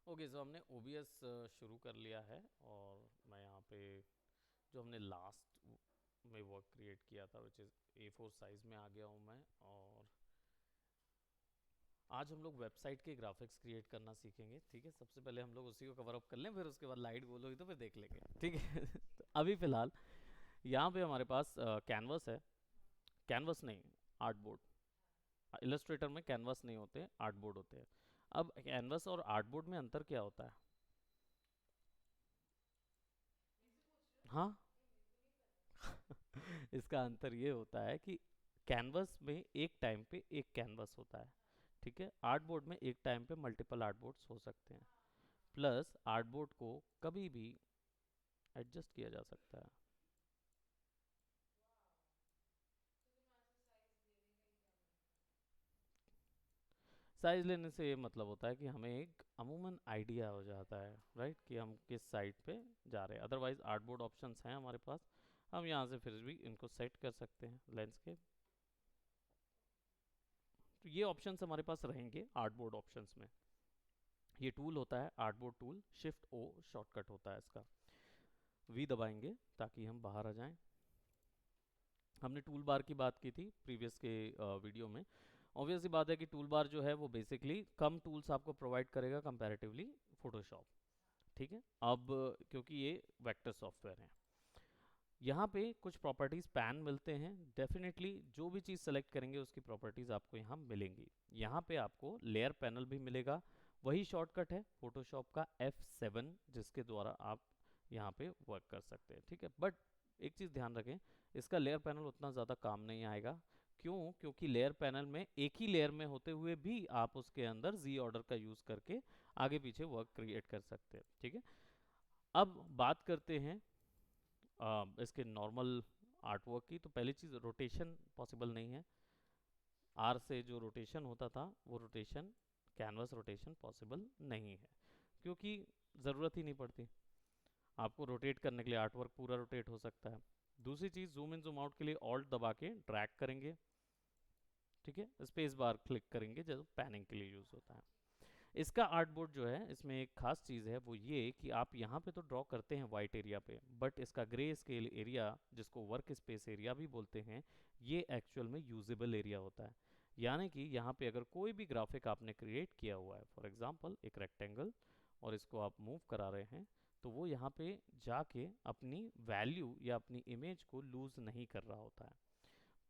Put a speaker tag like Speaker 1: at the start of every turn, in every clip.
Speaker 1: Okay, सो हमने OBS शुरू कर लिया है। और मैं यहाँ पे जो हमने लास्ट में वर्क क्रिएट किया था विच इज़ A4 साइज़ में आ गया हूँ मैं। और आज हम लोग वेबसाइट के ग्राफिक्स क्रिएट करना सीखेंगे। ठीक है, सबसे पहले हम लोग उसी को कवर अप कर लें, फिर उसके बाद लाइट बोलोगी तो फिर देख लेंगे। ठीक है तो अभी फ़िलहाल यहाँ पे हमारे पास कैनवस है। कैनवस नहीं, आर्टबोर्ड। इलस्ट्रेटर में कैनवस नहीं होते, आर्टबोर्ड होते हैं। अब कैनवस और आर्टबोर्ड में अंतर क्या होता है? हाँ इसका अंतर ये होता है कि कैनवस में एक टाइम पे एक कैनवस होता है। ठीक है, आर्टबोर्ड में एक टाइम पे मल्टीपल आर्टबोर्ड्स हो सकते हैं। प्लस आर्टबोर्ड को कभी भी एडजस्ट किया जा सकता है। साइज लेने से ये मतलब होता है कि हमें एक अमूमन आइडिया हो जाता है, राइट, कि हम किस साइड पे जा रहे हैं। अदरवाइज आर्टबोर्ड ऑप्शंस हैं हमारे पास, हम यहाँ से फिर भी इनको सेट कर सकते हैं लैंडस्केप। तो ये ऑप्शंस हमारे पास रहेंगे आर्टबोर्ड ऑप्शंस में। ये टूल होता है आर्टबोर्ड टूल, शिफ्ट ओ शॉर्टकट होता है इसका। वी दबाएंगे ताकि हम बाहर आ जाएं। हमने टूल बार की बात की थी प्रीवियस के वीडियो में। ऑब्वियस सी बात है कि टूल बार जो है वो बेसिकली कम टूल्स आपको प्रोवाइड करेगा कंपैरेटिवली फोटोशॉप। ठीक है, अब क्योंकि ये वेक्टर सॉफ्टवेयर है, यहाँ पे कुछ प्रॉपर्टीज पैन मिलते हैं। डेफिनेटली जो भी चीज़ सेलेक्ट करेंगे उसकी प्रॉपर्टीज आपको यहाँ मिलेंगी। यहाँ पे आपको लेयर पैनल भी मिलेगा। वही शॉर्टकट है फोटोशॉप का F7, जिसके द्वारा आप यहाँ पे वर्क कर सकते हैं। ठीक है, बट एक चीज़ ध्यान रखें, इसका लेयर पैनल उतना ज़्यादा काम नहीं आएगा। क्यों? क्योंकि लेयर पैनल में एक ही लेयर में होते हुए भी आप उसके अंदर जी ऑर्डर का यूज़ करके आगे पीछे वर्क क्रिएट कर सकते हैं। ठीक है, अब बात करते हैं इसके नॉर्मल आर्टवर्क की। तो पहली चीज़, रोटेशन पॉसिबल नहीं है। आर से जो रोटेशन होता था वो रोटेशन, कैनवस रोटेशन पॉसिबल नहीं है, क्योंकि ज़रूरत ही नहीं पड़ती। आपको रोटेट करने के लिए आर्टवर्क पूरा रोटेट हो सकता है। दूसरी चीज़, जूम इन जूम आउट के लिए ऑल्ट दबा के ड्रैग करेंगे। ठीक है, स्पेस बार क्लिक करेंगे जो पैनिंग के लिए यूज़ होता है। इसका आर्टबोर्ड जो है, इसमें एक खास चीज़ है, वो ये कि आप यहाँ पे तो ड्रॉ करते हैं वाइट एरिया पे, बट इसका ग्रे स्केल एरिया, जिसको वर्क स्पेस एरिया भी बोलते हैं, ये एक्चुअल में यूजेबल एरिया होता है। यानी कि यहाँ पे अगर कोई भी ग्राफिक आपने क्रिएट किया हुआ है, फॉर एग्जांपल एक रेक्टेंगल, और इसको आप मूव करा रहे हैं, तो वो यहाँ पे जाके अपनी वैल्यू या अपनी इमेज को लूज नहीं कर रहा होता है।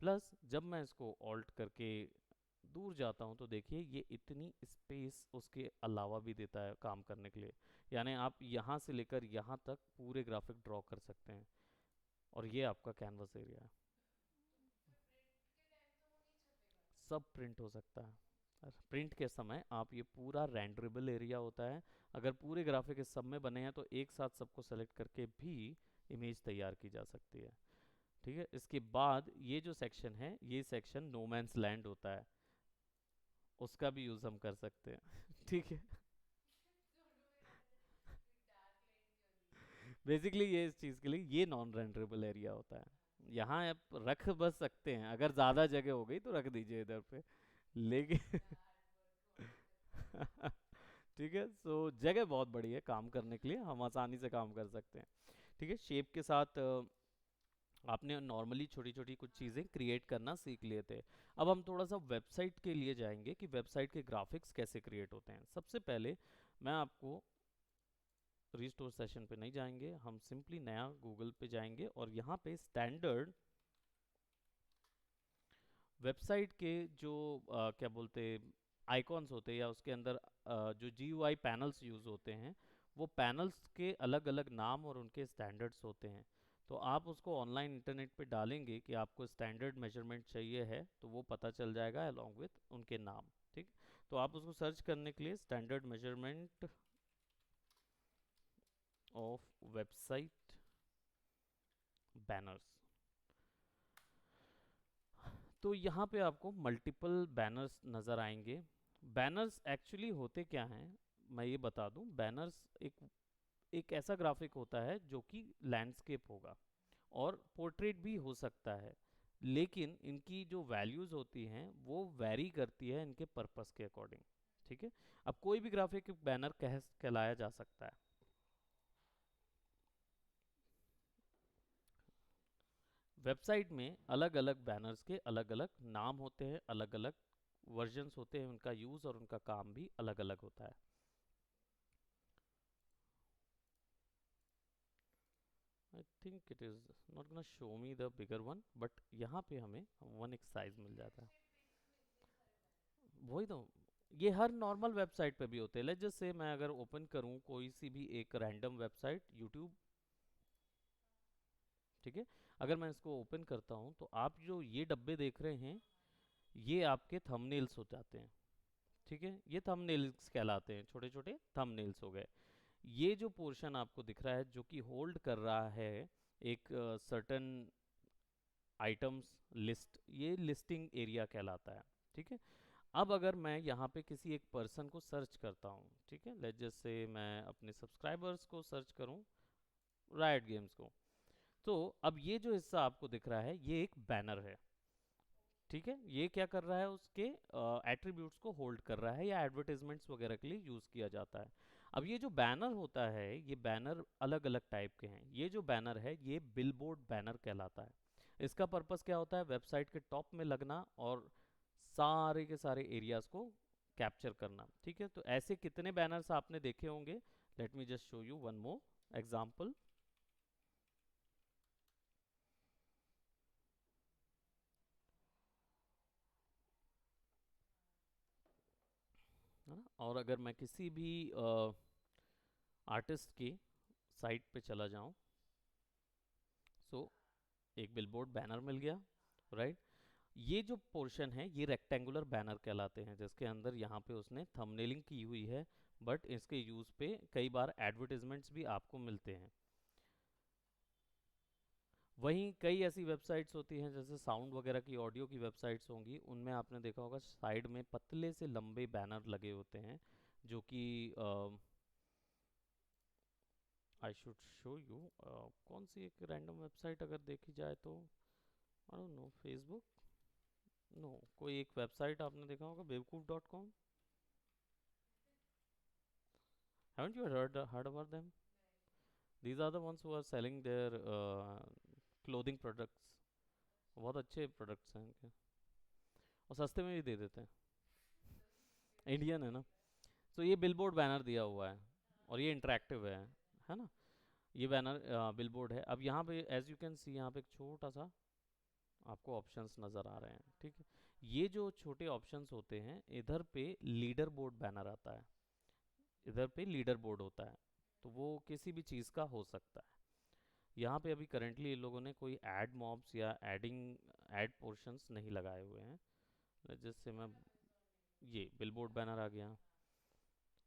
Speaker 1: प्लस जब मैं इसको ऑल्ट करके दूर जाता हूँ तो देखिए ये इतनी स्पेस उसके अलावा भी देता है काम करने के लिए। यानी आप यहाँ से लेकर यहाँ तक पूरे ग्राफिक ड्रॉ कर सकते हैं। और ये आपका कैनवस एरिया है, सब प्रिंट हो सकता है। प्रिंट के समय आप, ये पूरा रेंडरेबल एरिया होता है। अगर पूरे ग्राफिक इस सब में बने हैं तो एक साथ सबको सेलेक्ट करके भी इमेज तैयार की जा सकती है। ठीक है, इसके बाद ये जो सेक्शन है, ये सेक्शन नो मैंस लैंड होता है, उसका भी यूज हम कर सकते हैं। ठीक है, बेसिकली ये इस चीज के लिए ये नॉन रेंडरेबल एरिया होता है। यहाँ आप रख बस सकते हैं, अगर ज्यादा जगह हो गई तो रख दीजिए इधर पे, लेकिन ठीक है, सो जगह बहुत बड़ी है काम करने के लिए, हम आसानी से काम कर सकते हैं। ठीक है, शेप के साथ आपने नॉर्मली छोटी छोटी कुछ चीज़ें क्रिएट करना सीख लिए थे। अब हम थोड़ा सा वेबसाइट के लिए जाएंगे कि वेबसाइट के ग्राफिक्स कैसे क्रिएट होते हैं। सबसे पहले मैं आपको, रिस्टोर सेशन पे नहीं जाएंगे, हम सिंपली नया गूगल पे जाएंगे और यहाँ पे स्टैंडर्ड वेबसाइट के जो क्या बोलते आइकॉन्स होते हैं, या उसके अंदर जो GUI पैनल्स यूज़ होते हैं, वो पैनल्स के अलग अलग नाम और उनके स्टैंडर्ड्स होते हैं। तो आप उसको ऑनलाइन इंटरनेट पे डालेंगे कि आपको स्टैंडर्ड मेजरमेंट चाहिए है, तो वो पता चल जाएगा अलॉन्ग विथ उनके नाम। ठीक, तो आप उसको सर्च करने के लिए standard measurement of website banners, तो यहाँ पे आपको मल्टीपल बैनर्स नज़र आएंगे। बैनर्स एक्चुअली होते क्या हैं, मैं ये बता दूं। बैनर्स एक एक ऐसा ग्राफिक होता है जो कि लैंडस्केप होगा और पोर्ट्रेट भी हो सकता है, लेकिन इनकी जो वैल्यूज़ होती हैं वो वैरी करती है इनके पर्पस के अकॉर्डिंग। ठीक है। अब कोई भी ग्राफिक बैनर कहलाया जा सकता है। वेबसाइट में अलग अलग बैनर्स के अलग अलग नाम होते हैं, अलग अलग वर्जन्स होते हैं, उनका यूज़ और उनका काम भी अलग अलग होता है। I think it is not gonna show me the bigger one, but यहाँ पे हमें वन एक साइज मिल जाता है। वही तो, ये हर नॉर्मल वेबसाइट पे भी होते हैं। लेट्स जस्ट से मैं अगर ओपन करूँ कोई सी भी एक रैंडम वेबसाइट, यूट्यूब, ठीक है, अगर मैं इसको ओपन करता हूँ तो आप जो ये डब्बे देख रहे हैं ये आपके थंबनेल्स हो जाते हैं। ठीक है, ये थंबनेल्स कहलाते हैं, छोटे छोटे थंबनेल्स हो गए। ये जो पोर्शन आपको दिख रहा है जो कि होल्ड कर रहा है एक सर्टन आइटम्स लिस्ट, ये लिस्टिंग एरिया कहलाता है। ठीक है। अब अगर मैं यहाँ पे किसी एक पर्सन को सर्च करता हूँ, ठीक है, लेट्स जस्ट से मैं अपने सब्सक्राइबर्स को सर्च करूँ, राइट गेम्स को, तो अब ये जो हिस्सा आपको दिख रहा है ये एक बैनर है। ठीक है, ये क्या कर रहा है, उसके एट्रीब्यूट्स को होल्ड कर रहा है या एडवर्टाइजमेंट्स वगैरह के लिए यूज़ किया जाता है। अब ये जो बैनर होता है ये बैनर अलग अलग टाइप के हैं। ये जो बैनर है ये बिलबोर्ड बैनर कहलाता है। इसका पर्पस क्या होता है, वेबसाइट के टॉप में लगना और सारे के सारे एरियाज को कैप्चर करना। ठीक है, तो ऐसे कितने बैनर्स आपने देखे होंगे। Let me just show you one more example, है ना। और अगर मैं किसी भी आर्टिस्ट की साइट पे चला जाऊं, सो एक बिलबोर्ड बैनर मिल गया, राइट। ये जो पोर्शन है ये रेक्टेंगुलर बैनर कहलाते हैं, जिसके अंदर यहाँ पे उसने थंबनेलिंग की हुई है, बट इसके यूज़ पे कई बार एडवर्टाइजमेंट्स भी आपको मिलते हैं। वहीं कई ऐसी वेबसाइट्स होती हैं जैसे साउंड वगैरह की, ऑडियो की वेबसाइट्स होंगी, उनमें आपने देखा होगा साइड में पतले से लंबे बैनर लगे होते हैं, जो कि आई शुड शो यू, कौन सी एक रैंडम वेबसाइट अगर देखी जाए तो, I don't know, Facebook, no, कोई एक वेबसाइट आपने देखा होगा बेवकूफ.com, haven't you heard about them? These are the ones who are selling their clothing products, बहुत अच्छे प्रोडक्ट्स हैं इनके और सस्ते में भी दे देते हैं। इंडियन है ना। तो ये बिलबोर्ड बैनर दिया हुआ है और ये इंटरेक्टिव है ना। ये बैनर बिलबोर्ड है। अब यहाँ पे एज यू कैन सी यहाँ पे एक छोटा सा आपको ऑप्शंस नज़र आ रहे हैं। ठीक है, ये जो छोटे ऑप्शंस होते हैं इधर पे लीडर बोर्ड बैनर आता है, इधर पे लीडर बोर्ड होता है, तो वो किसी भी चीज़ का हो सकता है। यहाँ पे अभी करेंटली इन लोगों ने कोई एड मॉब्स या एडिंग एड पोर्शंस नहीं लगाए हुए हैं। जैसे मैं, ये बिलबोर्ड बैनर आ गया,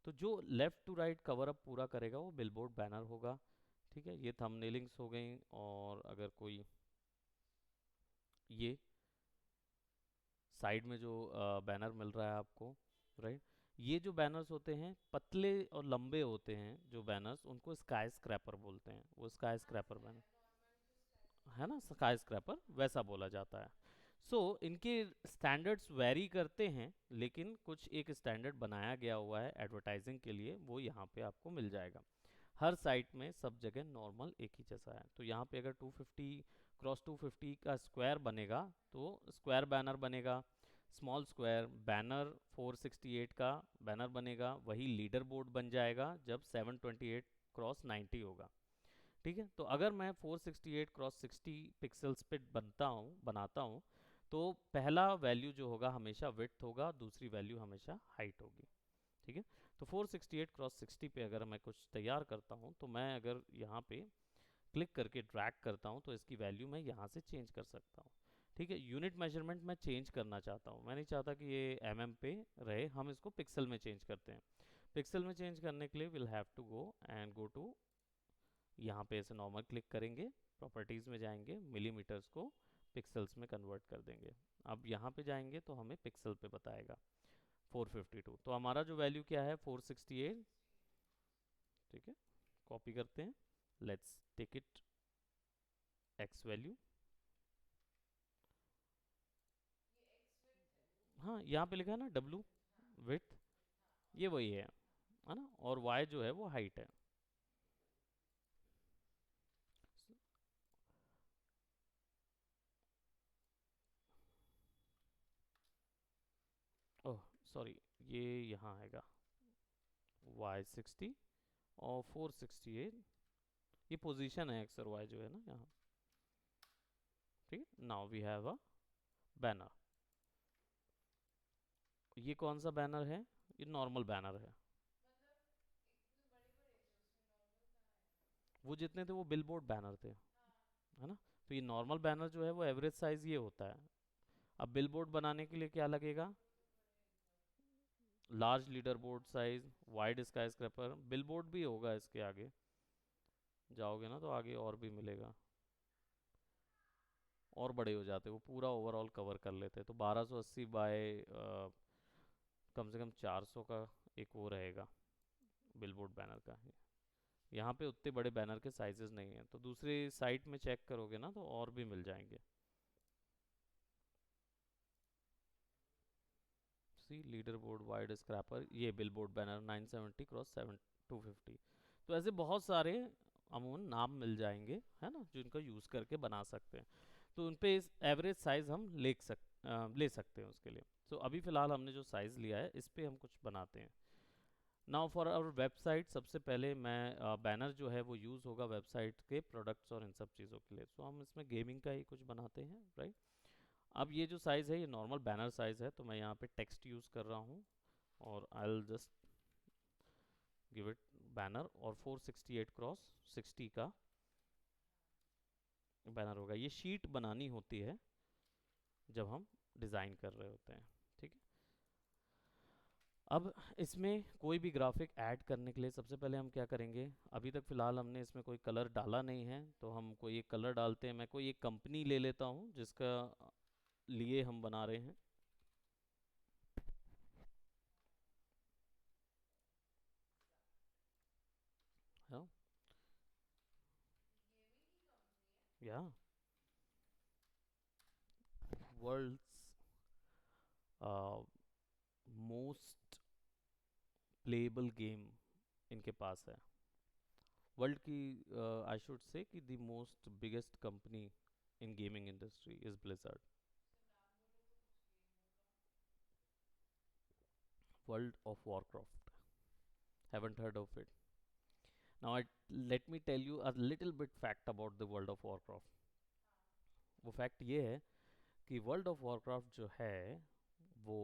Speaker 1: तो जो left to right cover up पूरा करेगा वो बिलबोर्ड बैनर होगा। ठीक है, ये थंबनेलिंग्स हो गई। और अगर कोई ये साइड में जो बैनर मिल रहा है आपको, राइट, ये जो बैनर्स होते हैं पतले और लंबे होते हैं जो बैनर्स, उनको स्काई स्क्रैपर बोलते हैं। वो स्काई स्क्रैपर बैनर है ना, स्काई स्क्रैपर वैसा बोला जाता है। सो इनके स्टैंडर्ड्स वैरी करते हैं, लेकिन कुछ एक स्टैंडर्ड बनाया गया हुआ है एडवर्टाइजिंग के लिए, वो यहाँ पे आपको मिल जाएगा। हर साइट में सब जगह नॉर्मल एक ही जैसा है। तो यहाँ पे अगर 250 क्रॉस 250 का स्क्वायर बनेगा तो स्क्वायर बैनर बनेगा। स्मॉल स्क्वायर बैनर 468 का बैनर बनेगा, वही लीडर बोर्ड बन जाएगा जब 728 क्रॉस 90 होगा। ठीक है, तो अगर मैं 468 क्रॉस 60 पिक्सल्स पे बनाता हूँ तो पहला वैल्यू जो होगा हमेशा विड्थ होगा, दूसरी वैल्यू हमेशा हाइट होगी। ठीक है, तो 468 क्रॉस 60 पे अगर मैं कुछ तैयार करता हूँ तो मैं अगर यहाँ पे क्लिक करके ड्रैग करता हूँ तो इसकी वैल्यू मैं यहाँ से चेंज कर सकता हूँ। ठीक है, यूनिट मेजरमेंट मैं चेंज करना चाहता हूँ, मैं नहीं चाहता कि ये पे रहे, हम इसको पिक्सल में चेंज करते हैं। पिक्सल में चेंज करने के लिए will have to go to, यहाँ पे ऐसे नॉर्मल क्लिक करेंगे, प्रॉपर्टीज़ में जाएंगे, मिलीमीटर्स को पिक्सल्स में कन्वर्ट कर देंगे। अब यहाँ पे जाएंगे तो हमें पिक्सल पे बताएगा 452। तो हमारा जो वैल्यू क्या है 468। ठीक है, कॉपी करते हैं, let's take it X value. हाँ, यहाँ पे लिखा है ना डब्लू विड्थ, ये वही है ना, और y जो है वो हाइट है। ओह सॉरी, ये यहाँ आएगा y60 और 468, ये पोजीशन है एक्स और वाई जो है ना यहाँ। ठीक है, now we have a banner. ये कौन सा बैनर है? ये नॉर्मल बैनर है। वो जितने थे वो बिलबोर्ड बैनर थे, है ना। तो ये नॉर्मल बैनर जो है वो एवरेज साइज ये होता है। अब बिलबोर्ड बनाने के लिए क्या लगेगा? Large leader board size, wide sky scraper, billboard भी होगा इसके आगे, जाओगे ना तो आगे और भी मिलेगा। और बड़े हो जाते, वो पूरा ओवरऑल कवर कर लेते, तो 1280 बाय कम से कम 400 का एक वो रहेगा बिलबोर्ड बैनर का। यहाँ पे उतने बड़े बैनर के साइजेस नहीं है, तो दूसरे साइट में चेक करोगे ना तो और भी मिल जाएंगे। सी लीडर बोर्ड वाइड स्क्रैपर, ये बिलबोर्ड बैनर 970 क्रॉस 250। तो ऐसे बहुत सारे अमूमन नाम मिल जाएंगे, है ना, जिनका यूज़ करके बना सकते हैं। तो उन पे एवरेज साइज हम ले सकते हैं उसके लिए। तो अभी फ़िलहाल हमने जो साइज़ लिया है इस पे हम कुछ बनाते हैं। नाउ फॉर आवर वेबसाइट, सबसे पहले मैं बैनर जो है वो यूज़ होगा वेबसाइट के प्रोडक्ट्स और इन सब चीज़ों के लिए, तो हम इसमें गेमिंग का ही कुछ बनाते हैं, राइट। अब ये जो साइज़ है ये नॉर्मल बैनर साइज़ है, तो मैं यहाँ पे टेक्स्ट यूज़ कर रहा हूँ और I will just give it banner, और 468 क्रॉस 60 का बैनर होगा। ये शीट बनानी होती है जब हम डिज़ाइन कर रहे होते हैं, ठीक है। अब इसमें कोई भी ग्राफिक ऐड करने के लिए सबसे पहले हम क्या करेंगे, अभी तक फ़िलहाल हमने इसमें कोई कलर डाला नहीं है, तो हम कोई एक कलर डालते हैं। मैं कोई एक कंपनी ले लेता हूँ जिसका लिए हम बना रहे हैं। हाँ, या वर्ल्ड्स मोस्ट प्लेबल गेम इनके पास है। वर्ल्ड की आई शुड से कि the most biggest company in gaming industry is Blizzard. World of Warcraft, haven't heard of it? Now I let me tell you a little bit fact about the World of Warcraft. वो fact ये है कि world of Warcraft जो है वो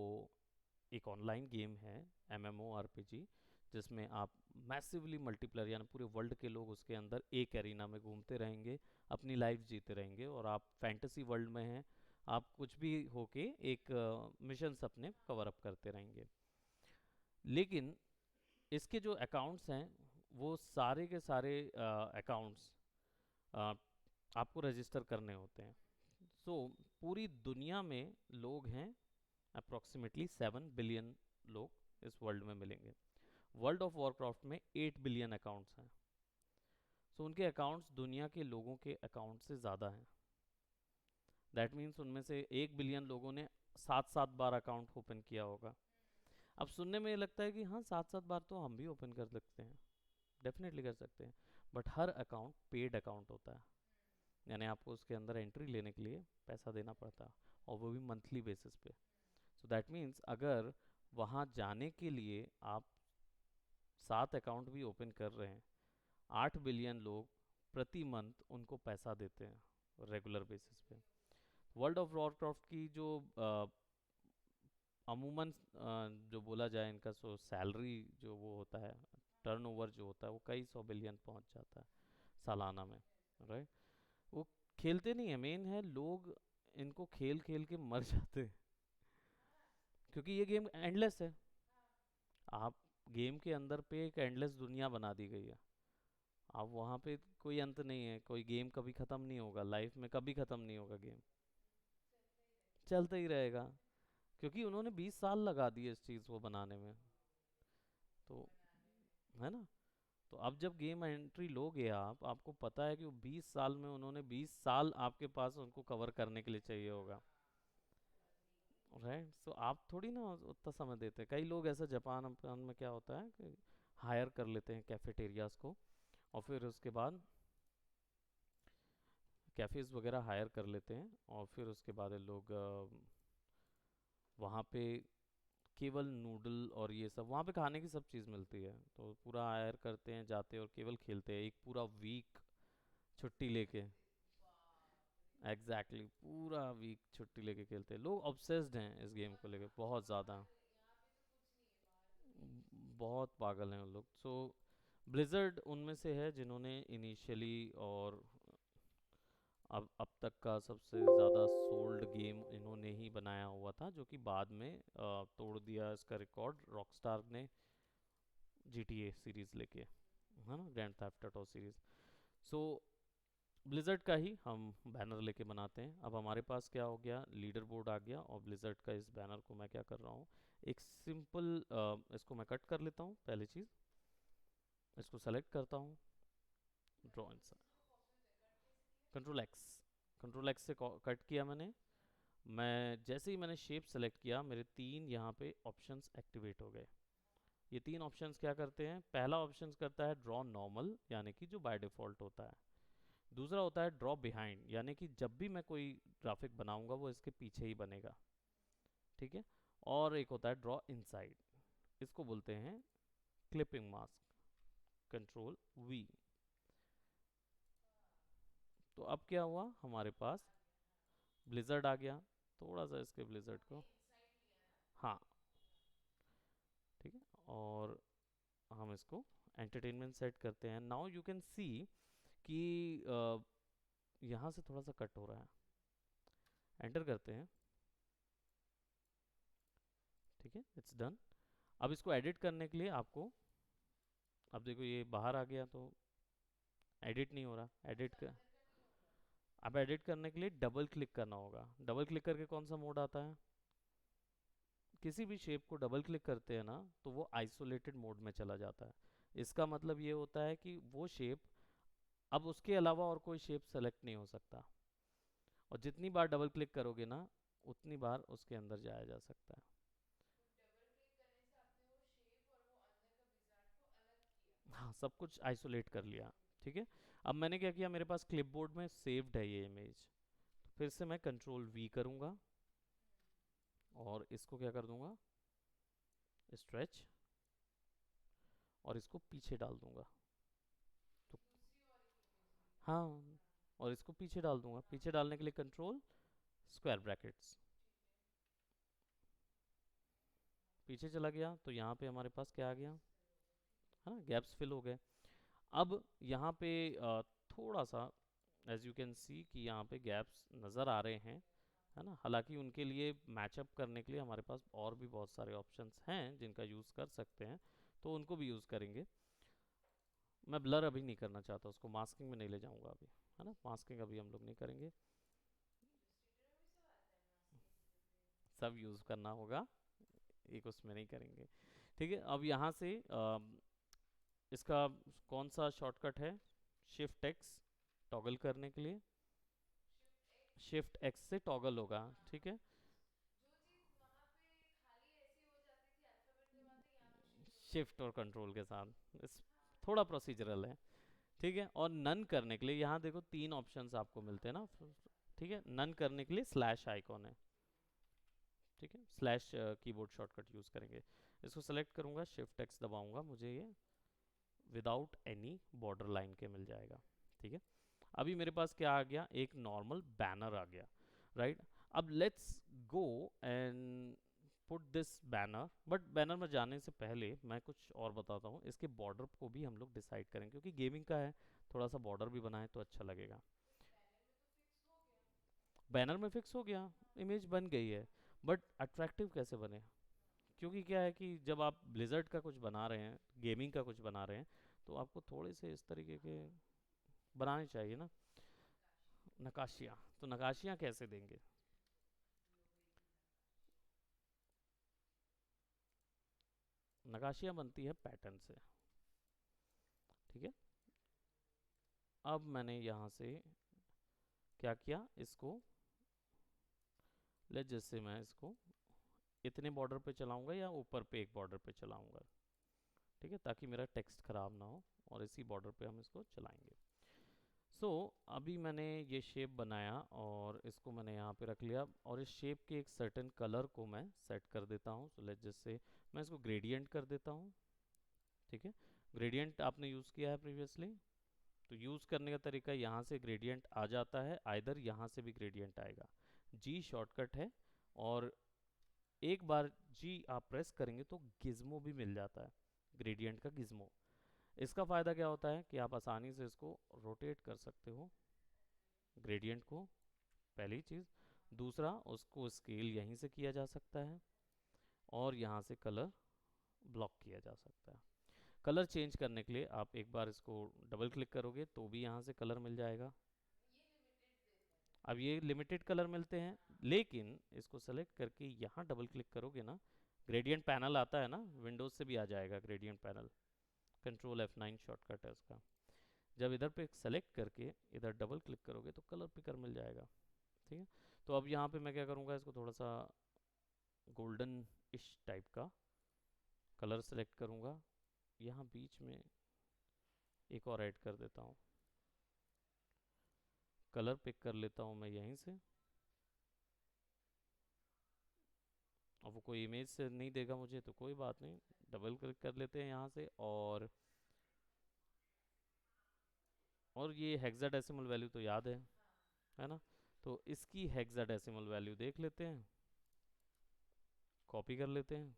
Speaker 1: एक online game है, MMORPG, जिसमें आप मैसिवली मल्टीप्लेयर यानी पूरे वर्ल्ड के लोग उसके अंदर एक एरिना में घूमते रहेंगे, अपनी लाइफ जीते रहेंगे, और आप फैंटेसी वर्ल्ड में हैं, आप कुछ भी होके एक मिशंस अपने कवर अप करते रहेंगे। लेकिन इसके जो अकाउंट्स हैं वो सारे के सारे अकाउंट्स आपको रजिस्टर करने होते हैं। सो पूरी दुनिया में लोग हैं, अप्रॉक्सीमेटली 7 बिलियन लोग इस वर्ल्ड में मिलेंगे। वर्ल्ड ऑफ वॉरक्राफ्ट में 8 बिलियन अकाउंट्स हैं। सो उनके अकाउंट्स दुनिया के लोगों के अकाउंट से ज़्यादा हैं। दैट मीन्स उनमें से 1 बिलियन लोगों ने 7-7 बार अकाउंट ओपन किया होगा। अब सुनने में ये लगता है कि हाँ 7-7 बार तो हम भी ओपन कर सकते हैं, डेफिनेटली कर सकते हैं, but her account paid account होता है, यानी आपको उसके अंदर एंट्री लेने के लिए पैसा देना पड़ता है, और वो भी मंथली बेसिस पे। सो दैट मीन्स अगर वहाँ जाने के लिए आप 7 अकाउंट भी ओपन कर रहे हैं, 8 बिलियन लोग प्रति मंथ उनको पैसा देते हैं रेगुलर बेसिस पे। वर्ल्ड ऑफ वॉरक्राफ्ट की जो अमूमन जो बोला जाए इनका सो सैलरी जो वो होता है, टर्नओवर जो होता है वो कई 100 बिलियन पहुंच जाता है सालाना में, राइट। वो खेलते नहीं है, मेन है लोग इनको खेल खेल के मर जाते हैं, क्योंकि ये गेम एंडलेस है। आप गेम के अंदर पे एक एंडलेस दुनिया बना दी गई है। आप वहाँ पे कोई अंत नहीं है, कोई गेम कभी ख़त्म नहीं होगा, लाइफ में कभी ख़त्म नहीं होगा गेम, चलता ही रहेगा, क्योंकि उन्होंने 20 साल लगा दिए इस चीज़ को बनाने में, तो है ना। तो अब जब गेम एंट्री लोगे आप, आपको पता है कि वो 20 साल में उन्होंने 20 साल आपके पास उनको कवर करने के लिए चाहिए होगा, राइट। सो आप थोड़ी ना उतना समय देते हैं। कई लोग ऐसा जापान अपान में क्या होता है कि हायर कर लेते हैं कैफेटेरियाज को, और फिर उसके बाद कैफ़ेज़ वगैरह हायर कर लेते हैं, और फिर उसके बाद ये लोग वहाँ पे केवल नूडल और ये सब वहाँ पे खाने की सब चीज़ मिलती है, तो पूरा हायर करते हैं, जाते हैं और केवल खेलते हैं एक पूरा वीक छुट्टी लेके। एग्जैक्टली exactly, पूरा वीक छुट्टी लेके खेलते हैं लोग। ऑब्सेस्ड हैं इस गेम को लेके बहुत ज़्यादा। बहुत पागल हैं वो लोग। सो ब्लिज़र्ड उनमें से है जिन्होंने इनिशियली और अब तक का सबसे ज़्यादा सोल्ड गेम इन्होंने ही बनाया हुआ था, जो कि बाद में तोड़ दिया इसका रिकॉर्ड रॉकस्टार ने GTA सीरीज़ लेके, है ना, ग्रैंड थेफ्ट ऑटो सीरीज़। सो ब्लिज़र्ड का ही हम बैनर लेके बनाते हैं। अब हमारे पास क्या हो गया, लीडर बोर्ड आ गया, और ब्लिज़र्ड का इस बैनर को मैं क्या कर रहा हूँ, एक सिंपल इसको मैं कट कर लेता हूँ। पहली चीज़ इसको सेलेक्ट करता हूँ, draw control x, control x से कट किया मैंने। मैं जैसे ही मैंने शेप सेलेक्ट किया, मेरे तीन यहाँ पे ऑप्शंस एक्टिवेट हो गए। ये तीन ऑप्शंस क्या करते हैं, पहला ऑप्शन करता है ड्रॉ नॉर्मल, यानी कि जो बाय डिफ़ॉल्ट होता है। दूसरा होता है ड्रॉ बिहाइंड, यानी कि जब भी मैं कोई ग्राफिक बनाऊंगा वो इसके पीछे ही बनेगा, ठीक है। और एक होता है ड्रॉ इनसाइड, इसको बोलते हैं क्लिपिंग मास्क, कंट्रोल वी। तो अब क्या हुआ, हमारे पास ब्लिजर्ड आ गया। थोड़ा सा इसके ब्लिजर्ड को, हाँ ठीक है, और हम इसको एंटरटेनमेंट सेट करते हैं। नाउ यू कैन सी कि यहाँ से थोड़ा सा कट हो रहा है। एंटर करते हैं, ठीक है, इट्स डन। अब इसको एडिट करने के लिए आपको, अब देखो ये बाहर आ गया तो एडिट नहीं हो रहा। एडिट कर, अब एडिट करने के लिए डबल क्लिक करना होगा। डबल क्लिक करके कौन सा मोड आता है, किसी भी शेप को डबल क्लिक करते हैं ना तो वो आइसोलेटेड मोड में चला जाता है। इसका मतलब ये होता है कि वो शेप, अब उसके अलावा और कोई शेप सेलेक्ट नहीं हो सकता, और जितनी बार डबल क्लिक करोगे ना उतनी बार उसके अंदर जाया जा सकता है। हाँ, सब कुछ आइसोलेट कर लिया, ठीक है। अब मैंने क्या किया, मेरे पास क्लिपबोर्ड में सेव्ड है ये इमेज, तो फिर से मैं कंट्रोल वी करूँगा और इसको क्या कर दूंगा, स्ट्रेच, और इसको पीछे डाल दूंगा। तो हाँ, और इसको पीछे डाल दूंगा। पीछे डालने के लिए कंट्रोल स्क्वायर ब्रैकेट्स, पीछे चला गया तो यहाँ पे हमारे पास क्या आ गया, है ना, गैप्स फिल हो गए। अब यहाँ पे थोड़ा सा एज यू कैन सी कि यहाँ पे गैप्स नज़र आ रहे हैं, है ना। हालांकि उनके लिए मैचअप करने के लिए हमारे पास और भी बहुत सारे ऑप्शंस हैं जिनका यूज़ कर सकते हैं, तो उनको भी यूज़ करेंगे। मैं ब्लर अभी नहीं करना चाहता, उसको मास्किंग में नहीं ले जाऊंगा अभी, है ना, मास्किंग अभी हम लोग नहीं करेंगे। सब यूज़ करना होगा, एक उसमें नहीं करेंगे, ठीक है। अब यहाँ से इसका कौन सा शॉर्टकट है, शिफ्ट एक्स टॉगल करने के लिए, शिफ्ट एक्स से टॉगल होगा, ठीक है। शिफ्ट और कंट्रोल के साथ इस, थोड़ा प्रोसीजरल है, ठीक है। और नन करने के लिए यहाँ देखो तीन ऑप्शंस आपको मिलते हैं ना, ठीक है। नन करने के लिए स्लैश आइकॉन है, ठीक है, स्लैश कीबोर्ड शॉर्टकट यूज़ करेंगे। इसको सेलेक्ट करूँगा, शिफ्ट एक्स दबाऊंगा, मुझे ये विदाउट एनी बॉर्डर लाइन के मिल जाएगा, ठीक है। अभी मेरे पास क्या आ गया, एक नॉर्मल बैनर आ गया, राइट। अब let's go and put this banner, but banner में जाने से पहले मैं कुछ और बताता हूँ। इसके बॉर्डर को भी हम लोग डिसाइड करेंगे, क्योंकि गेमिंग का है, थोड़ा सा बॉर्डर भी बनाए तो अच्छा लगेगा। बैनर में फिक्स हो गया, इमेज बन गई है, बट अट्रैक्टिव कैसे बने, क्योंकि क्या है कि जब आप ब्लिजर्ड का कुछ बना रहे हैं, गेमिंग का कुछ बना रहे हैं, तो आपको थोड़े से इस तरीके के बनाने चाहिए ना, नकाशियाँ। तो नकाशियाँ कैसे देंगे, नकाशियाँ बनती है पैटर्न से, ठीक है। अब मैंने यहाँ से क्या किया, इसको ले, जैसे मैं इसको इतने बॉर्डर पे चलाऊंगा या ऊपर पे एक बॉर्डर पे चलाऊंगा, ठीक है, ताकि मेरा टेक्स्ट खराब ना हो, और इसी बॉर्डर पे हम इसको चलाएंगे। सो अभी मैंने ये शेप बनाया और इसको मैंने यहाँ पे रख लिया, और इस शेप के एक सर्टेन कलर को मैं सेट कर देता हूँ। सो लेट्स जस्ट से मैं इसको ग्रेडियंट कर देता हूँ, ठीक है। ग्रेडियंट आपने यूज़ किया है प्रीवियसली, तो यूज़ करने का तरीका यहाँ से ग्रेडियंट आ जाता है, आइदर यहाँ से भी ग्रेडियंट आएगा। जी शॉर्टकट है, और एक बार जी आप प्रेस करेंगे तो गिज्मो भी मिल जाता है, ग्रेडियंट का गिज्मो। इसका फ़ायदा क्या होता है कि आप आसानी से इसको रोटेट कर सकते हो, ग्रेडियंट को, पहली चीज़। दूसरा, उसको स्केल यहीं से किया जा सकता है, और यहाँ से कलर ब्लॉक किया जा सकता है। कलर चेंज करने के लिए आप एक बार इसको डबल क्लिक करोगे तो भी यहाँ से कलर मिल जाएगा। अब ये लिमिटेड कलर मिलते हैं, लेकिन इसको सेलेक्ट करके यहाँ डबल क्लिक करोगे ना, ग्रेडियंट पैनल आता है ना, विंडोज से भी आ जाएगा gradient panel, control F9 shortcut है उसका। जब इधर पे सेलेक्ट करके इधर डबल क्लिक करोगे तो कलर पिकर मिल जाएगा, ठीक है। तो अब यहाँ पे मैं क्या करूँगा, इसको थोड़ा सा गोल्डन इश टाइप का कलर सेलेक्ट करूँगा, यहाँ बीच में एक और ऐड कर देता हूँ, कलर पिक कर लेता हूँ मैं यहीं से। अब वो कोई इमेज से नहीं देगा मुझे तो कोई बात नहीं, डबल क्लिक कर लेते हैं यहाँ से, और ये हेक्साडेसिमल वैल्यू तो याद है ना। तो इसकी हेक्साडेसिमल वैल्यू देख लेते हैं, कॉपी कर लेते हैं।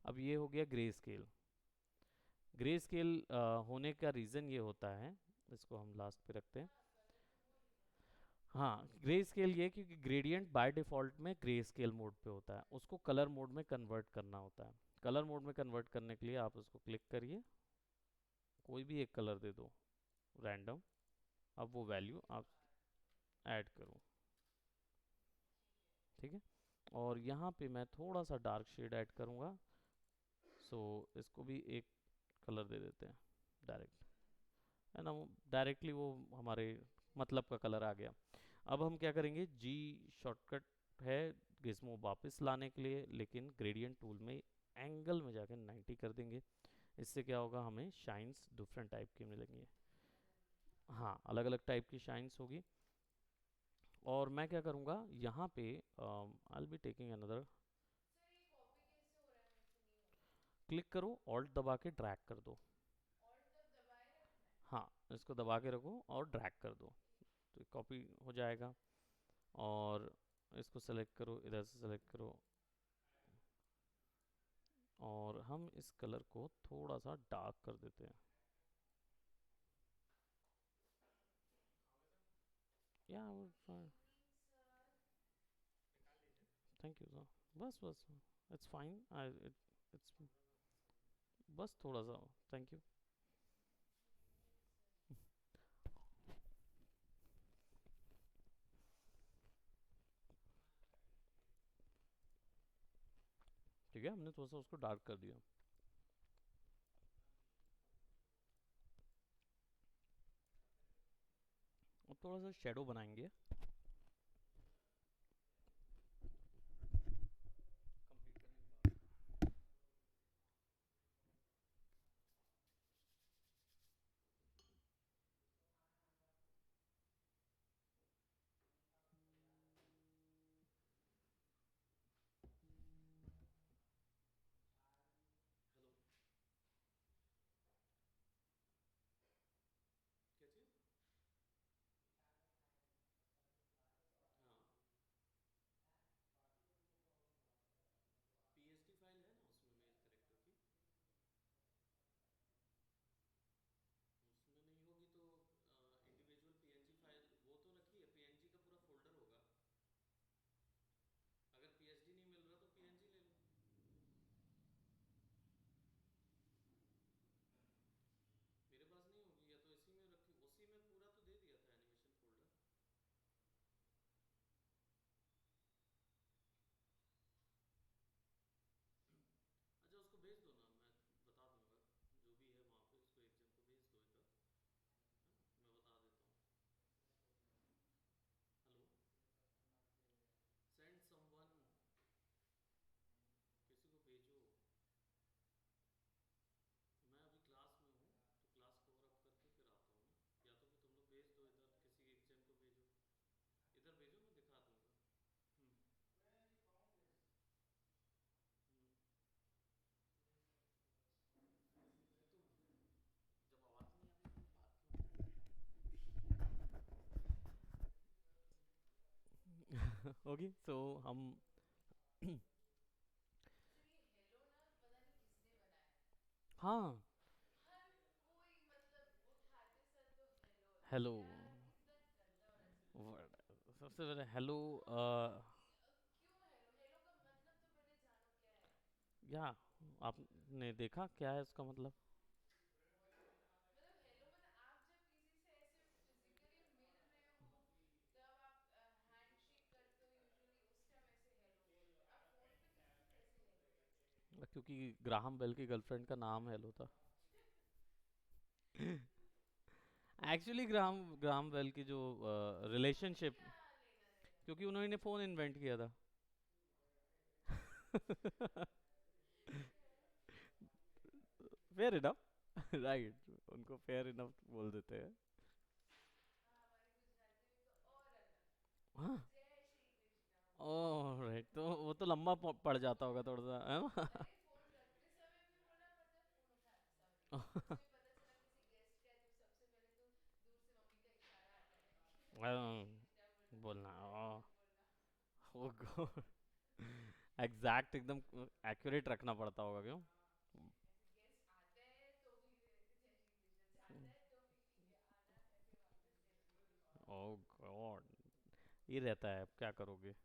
Speaker 1: अब ये हो गया ग्रे स्केल। ग्रे स्केल होने का रीज़न ये होता है, इसको हम लास्ट पे रखते हैं। हाँ, ग्रे स्केल ये क्योंकि ग्रेडियंट बाय डिफ़ॉल्ट में ग्रे स्केल मोड पे होता है, उसको कलर मोड में कन्वर्ट करना होता है। कलर मोड में कन्वर्ट करने के लिए आप उसको क्लिक करिए, कोई भी एक कलर दे दो रैंडम, अब वो वैल्यू आप ऐड करो, ठीक है। और यहाँ पे मैं थोड़ा सा डार्क शेड ऐड करूँगा, सो इसको भी एक कलर दे देते हैं डायरेक्ट, है ना, डायरेक्टली वो हमारे मतलब का कलर आ गया। अब हम क्या करेंगे, जी शॉर्टकट है गिज्मो वापस लाने के लिए, लेकिन ग्रेडियंट टूल में एंगल में जाकर 90 कर देंगे। इससे क्या होगा, हमें शाइन्स डिफरेंट टाइप की मिलेंगी, हाँ अलग अलग टाइप की शाइन्स होगी। और मैं क्या करूँगा यहाँ पे, I will be taking another, click करो, ऑल्ट दबा के ड्रैग कर दो, हाँ इसको दबा के रखो और ड्रैग कर दो, तो कॉपी हो जाएगा। और इसको सेलेक्ट करो, इधर से सेलेक्ट करो, और हम इस कलर को थोड़ा सा डार्क कर देते हैं, या थैंक यू सर, बस बस, इट्स फाइन, आई इट्स बस थोड़ा सा, थैंक यू। ठीक है, हमने थोड़ा सा उसको डार्क कर दिया। अब थोड़ा सा शेडो बनाएंगे, क्या चीज़? होगी सो हम हाँ हेलो सबसे पहले हेलो या आपने देखा क्या है उसका मतलब? क्योंकि ग्राहम बेल की गर्लफ्रेंड का नाम हेलो था। एक्चुअली ग्राहम ग्राहम बेल की जो रिलेशनशिप, क्योंकि उन्होंने फोन इन्वेंट किया था। Fair enough. राइट, उनको फेयर इनफ बोल देते हैं। हाँ ओह राइट, तो वो तो लंबा पड़ जाता होगा थोड़ा सा, है ना? बोलना ओ गॉड, एग्जैक्ट एकदम एक्यूरेट रखना पड़ता होगा क्यों? ओ गॉड, ये रहता है, अब क्या करोगे?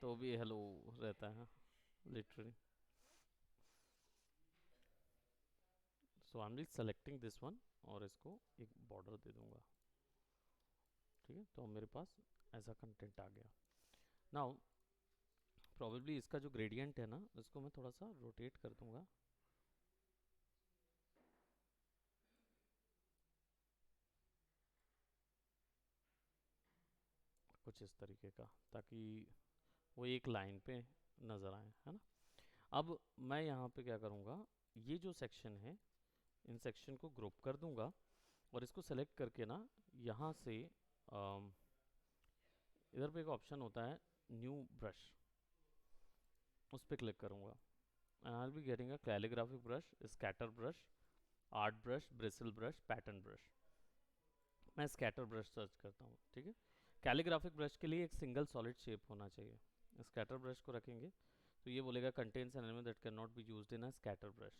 Speaker 1: तो भी हेलो रहता है literally. So I am just selecting this one और इसको एक बॉर्डर दे दूंगा। ठीक है, तो मेरे पास ऐसा कंटेंट आ गया। नाउ प्रोबेबली इसका जो ग्रेडियंट है ना, इसको मैं थोड़ा सा रोटेट कर दूंगा। कुछ इस तरीके का, ताकि वो एक लाइन पे नज़र आए, है ना? अब मैं यहाँ पे क्या करूँगा, ये जो सेक्शन है, इन सेक्शन को ग्रुप कर दूंगा और इसको सेलेक्ट करके ना, यहाँ से इधर पे एक ऑप्शन होता है न्यू ब्रश, उस पर क्लिक करूँगा and I will be getting a calligraphic brush, scatter brush, art brush, bristle brush, pattern brush. मैं स्कैटर ब्रश सर्च करता हूँ, ठीक है? कैलीग्राफिक ब्रश के लिए एक सिंगल सॉलिड शेप होना चाहिए। स्कैटर ब्रश को रखेंगे तो ये बोलेगा contains an element that can not be used in a scatter brush.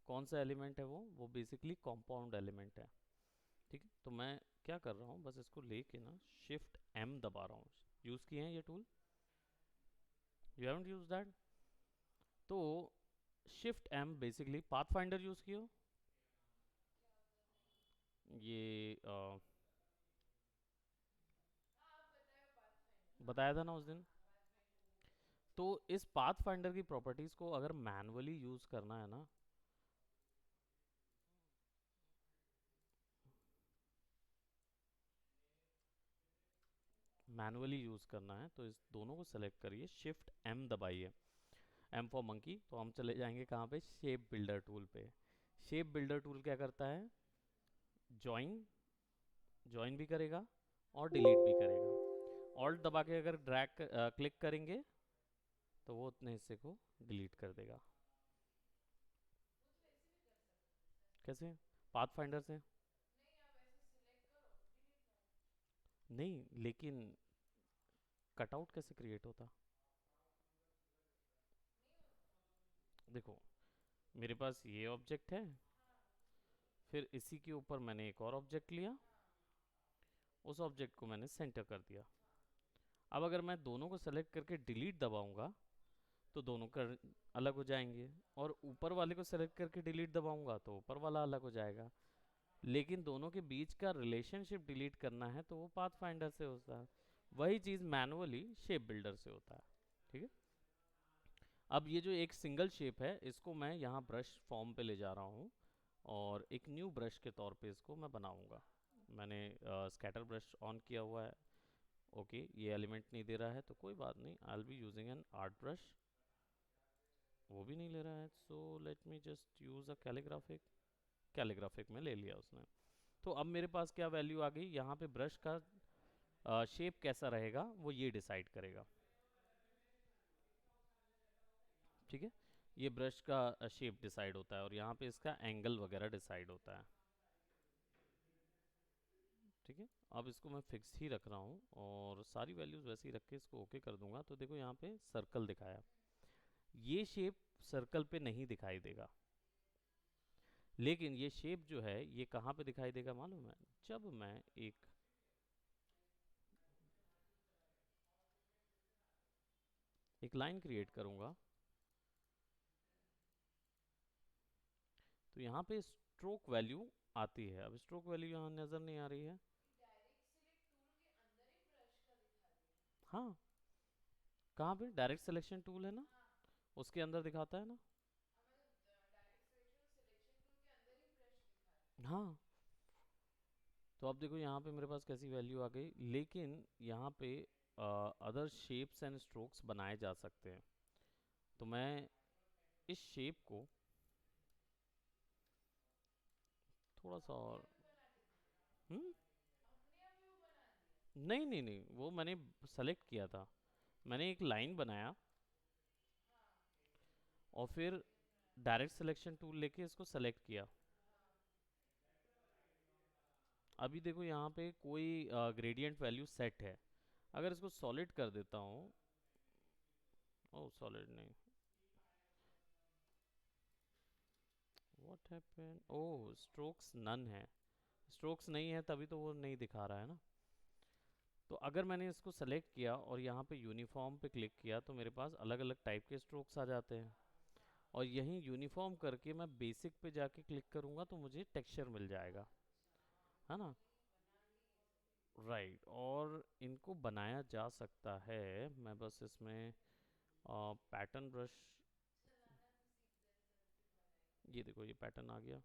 Speaker 1: कौन सा एलिमेंट है वो बेसिकली कॉम्पाउंड एलिमेंट है। ठीक है, तो मैं क्या कर रहा हूँ, बस इसको लेके ना शिफ्ट एम दबा रहा हूँ। यूज़ किए हैं ये tool? You haven't use that? तो shift M basically path finder use किए हो? ये बताया था ना उस दिन। तो इस पाथ फाइंडर की प्रॉपर्टीज को अगर मैनुअली यूज करना है ना, मैनुअली यूज करना है तो इस दोनों को सेलेक्ट करिए, शिफ्ट एम दबाइए, एम फॉर मंकी। तो हम चले जाएंगे कहाँ पे, शेप बिल्डर टूल पे। शेप बिल्डर टूल क्या करता है, ज्वाइन ज्वाइन भी करेगा और डिलीट भी करेगा। ऑल्ट दबा के अगर ड्रैग क्लिक करेंगे तो वो उतने हिस्से को डिलीट कर देगा। कैसे? पाथ फाइंडर से? नहीं, लेकिन कटआउट कैसे क्रिएट होता? देखो, मेरे पास ये ऑब्जेक्ट है, फिर इसी के ऊपर मैंने एक और ऑब्जेक्ट लिया, उस ऑब्जेक्ट को मैंने सेंटर कर दिया। अब अगर मैं दोनों को सेलेक्ट करके डिलीट दबाऊंगा तो दोनों कर अलग हो जाएंगे, और ऊपर वाले को सेलेक्ट करके डिलीट दबाऊंगा तो ऊपर वाला अलग हो जाएगा। लेकिन दोनों के बीच का रिलेशनशिप डिलीट करना है तो वो पाथ फाइंडर से होता है। वही चीज़ मैनुअली शेप बिल्डर से होता है। ठीक है, अब ये जो एक सिंगल शेप है, इसको मैं यहाँ ब्रश फॉर्म पे ले जा रहा हूँ और एक न्यू ब्रश के तौर पे इसको मैं बनाऊंगा। मैंने स्कैटर ब्रश ऑन किया हुआ है। ओके, ये एलिमेंट नहीं दे रहा है तो कोई बात नहीं, I will be using an art brush. वो भी नहीं ले रहा है, so let me just use अ कैलीग्राफिक। कैलीग्राफिक में ले लिया उसने। तो अब मेरे पास क्या वैल्यू आ गई, यहाँ पे ब्रश का शेप कैसा रहेगा वो ये डिसाइड करेगा। ठीक है, ये ब्रश का शेप डिसाइड होता है और यहाँ पे इसका एंगल वगैरह डिसाइड होता है। ठीक है, अब इसको मैं फिक्स ही रख रहा हूँ और सारी वैल्यूज वैसे ही रख के इसको ओके कर दूंगा। तो देखो यहाँ पे सर्कल दिखाया, ये शेप सर्कल पे नहीं दिखाई देगा, लेकिन ये शेप जो है ये कहाँ पे दिखाई देगा मालूम है? जब मैं एक लाइन क्रिएट करूंगा तो यहाँ पे स्ट्रोक वैल्यू आती है। अब स्ट्रोक वैल्यू यहाँ नज़र नहीं आ रही है। हाँ, कहाँ पे डायरेक्ट सिलेक्शन टूल है ना, उसके अंदर दिखाता है ना। हाँ, तो अब देखो यहाँ पे मेरे पास कैसी वैल्यू आ गई, लेकिन यहाँ पे अदर शेप्स एंड स्ट्रोक्स बनाए जा सकते हैं। तो मैं इस शेप को थोड़ा सा और हम्म नहीं नहीं नहीं, वो मैंने सेलेक्ट किया था। मैंने एक लाइन बनाया और फिर डायरेक्ट सिलेक्शन टूल लेके इसको सेलेक्ट किया। अभी देखो यहाँ पे कोई ग्रेडियंट वैल्यू सेट है। अगर इसको सॉलिड कर देता हूँ, ओ सॉलिड नहीं, what happened, oh strokes none है, स्ट्रोक्स नहीं है तभी तो वो नहीं दिखा रहा है ना। तो अगर मैंने इसको सेलेक्ट किया और यहाँ पे यूनिफॉर्म पे क्लिक किया तो मेरे पास अलग अलग टाइप के स्ट्रोक्स आ जाते हैं। और यहीं यूनिफॉर्म करके मैं बेसिक पे जाके क्लिक करूँगा तो मुझे टेक्सचर मिल जाएगा, है ना। राइट, और इनको बनाया जा सकता है। मैं बस इसमें पैटर्न ब्रश, ये देखो ये पैटर्न आ गया।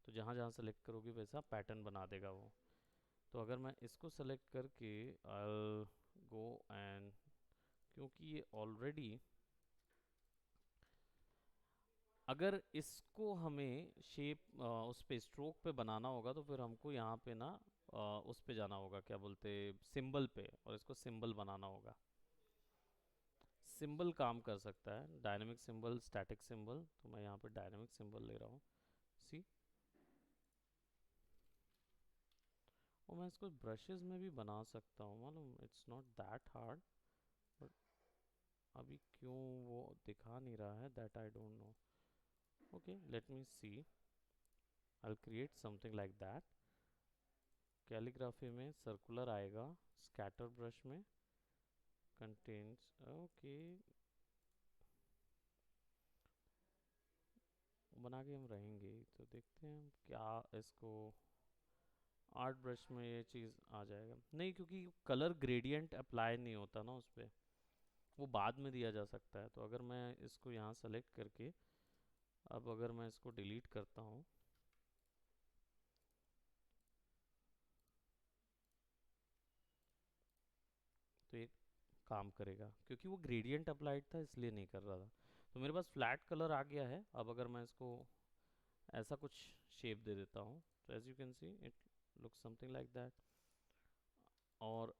Speaker 1: तो जहाँ जहाँ सेलेक्ट करोगे वैसा पैटर्न बना देगा वो। तो अगर मैं इसको सेलेक्ट करके I'll गो एंड, क्योंकि ये ऑलरेडी, अगर इसको हमें शेप उस पे स्ट्रोक पे बनाना होगा तो फिर हमको यहाँ पे ना उस पे जाना होगा, क्या बोलते, सिंबल पे, और इसको सिंबल बनाना होगा। सिंबल काम कर सकता है, डायनेमिक सिंबल, स्टैटिक सिंबल। तो मैं यहाँ पे डायनेमिक सिंबल ले रहा हूँ, सी। और मैं इसको ब्रशेस में भी बना सकता हूँ मालूम, it's not that hard. But अभी क्यों वो दिखा नहीं रहा है, that I don't know. Okay, let me see, I create something like that. Calligraphy में सर्कुलर आएगा, स्कैटर ब्रश में कंटेन्स, ओके, बना के हम रहेंगे। तो देखते हैं क्या इसको आर्ट ब्रश में ये चीज़ आ जाएगा नहीं, क्योंकि कलर ग्रेडियंट अप्लाई नहीं होता ना उस पर, वो बाद में दिया जा सकता है। तो अगर मैं इसको यहाँ सेलेक्ट करके, अब अगर मैं इसको डिलीट करता हूँ तो ये काम करेगा, क्योंकि वो ग्रेडियंट अप्लाइड था इसलिए नहीं कर रहा था। तो मेरे पास फ्लैट कलर आ गया है। अब अगर मैं इसको ऐसा कुछ शेप दे देता हूँ तो as you can see it look something like that. और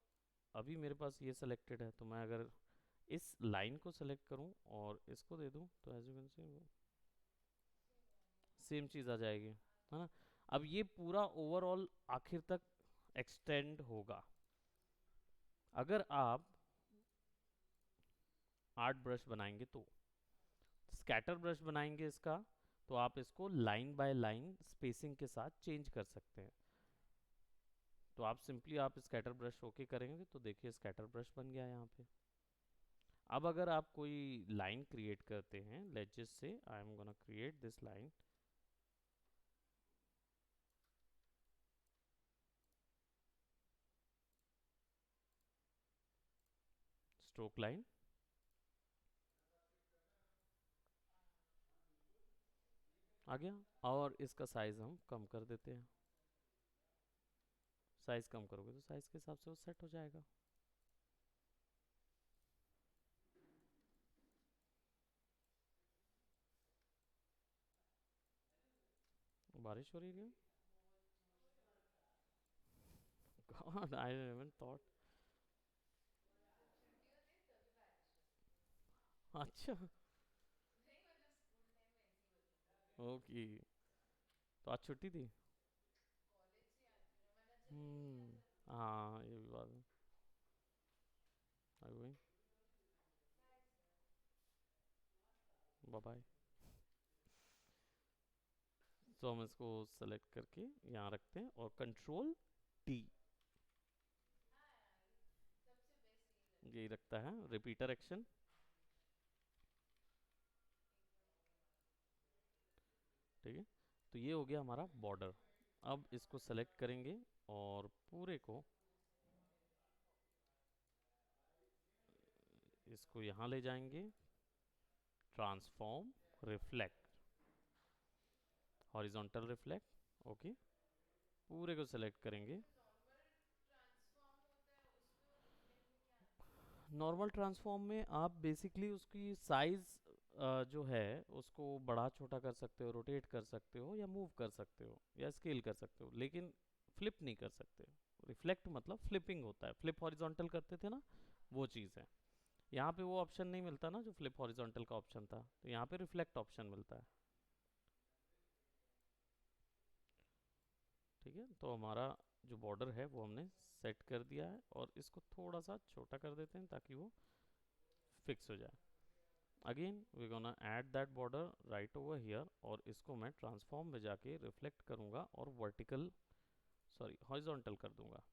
Speaker 1: अभी मेरे पास ये सेलेक्टेड है, तो मैं अगर इस लाइन को सेलेक्ट करूं और इसको दे दूं तो as you can see same चीज़ आ जाएगी, है ना। अब ये पूरा ओवरऑल आखिर तक एक्सटेंड होगा। अगर आप आर्ट ब्रश बनाएंगे तो स्कैटर ब्रश बनाएंगे इसका, तो आप इसको लाइन बाय लाइन स्पेसिंग के साथ चेंज कर सकते हैं। तो आप सिंपली आप स्कैटर ब्रश ओके करेंगे तो देखिए स्कैटर ब्रश बन गया यहाँ पे। अब अगर आप कोई लाइन क्रिएट करते हैं, let's just say I am gonna create this line, stroke line, आ गया। और इसका साइज हम कम कर देते हैं, साइज कम करोगे तो साइज के हिसाब से वो सेट हो जाएगा। बारिश हो रही है। God, I haven't thought. अच्छा। ओके। तो आज छुट्टी थी। हाँ ये भी बात है। आई वही। Bye bye. तो हम इसको सेलेक्ट करके यहाँ रखते हैं और कंट्रोल टी, यही रखता है रिपीटर एक्शन। ठीक है। तो ये हो गया हमारा बॉर्डर। अब इसको सेलेक्ट करेंगे और पूरे को इसको यहाँ ले जाएंगे, transform, reflect, horizontal reflect. Okay. पूरे को सेलेक्ट करेंगे। नॉर्मल ट्रांसफॉर्म में आप बेसिकली उसकी साइज जो है उसको बड़ा छोटा कर सकते हो, रोटेट कर सकते हो, या मूव कर सकते हो, या स्केल कर सकते हो, लेकिन फ्लिप नहीं कर सकते। रिफ्लेक्ट मतलब फ्लिपिंग होता है, फ्लिप हॉरिजॉन्टल करते थे ना, वो चीज़ है। यहाँ पे वो ऑप्शन नहीं मिलता ना जो फ्लिप हॉरिजॉन्टल का ऑप्शन था, तो यहाँ पे रिफ्लेक्ट ऑप्शन मिलता है। ठीक है। तो हमारा जो बॉर्डर है वो हमने सेट कर दिया है, और इसको थोड़ा सा छोटा कर देते हैं ताकि वो फिक्स हो जाए। Again we gonna add that border right over here, और इसको मैं ट्रांसफॉर्म में जाके रिफ्लेक्ट करूंगा और वर्टिकल, सॉरी हॉरिजॉन्टल कर दूंगा।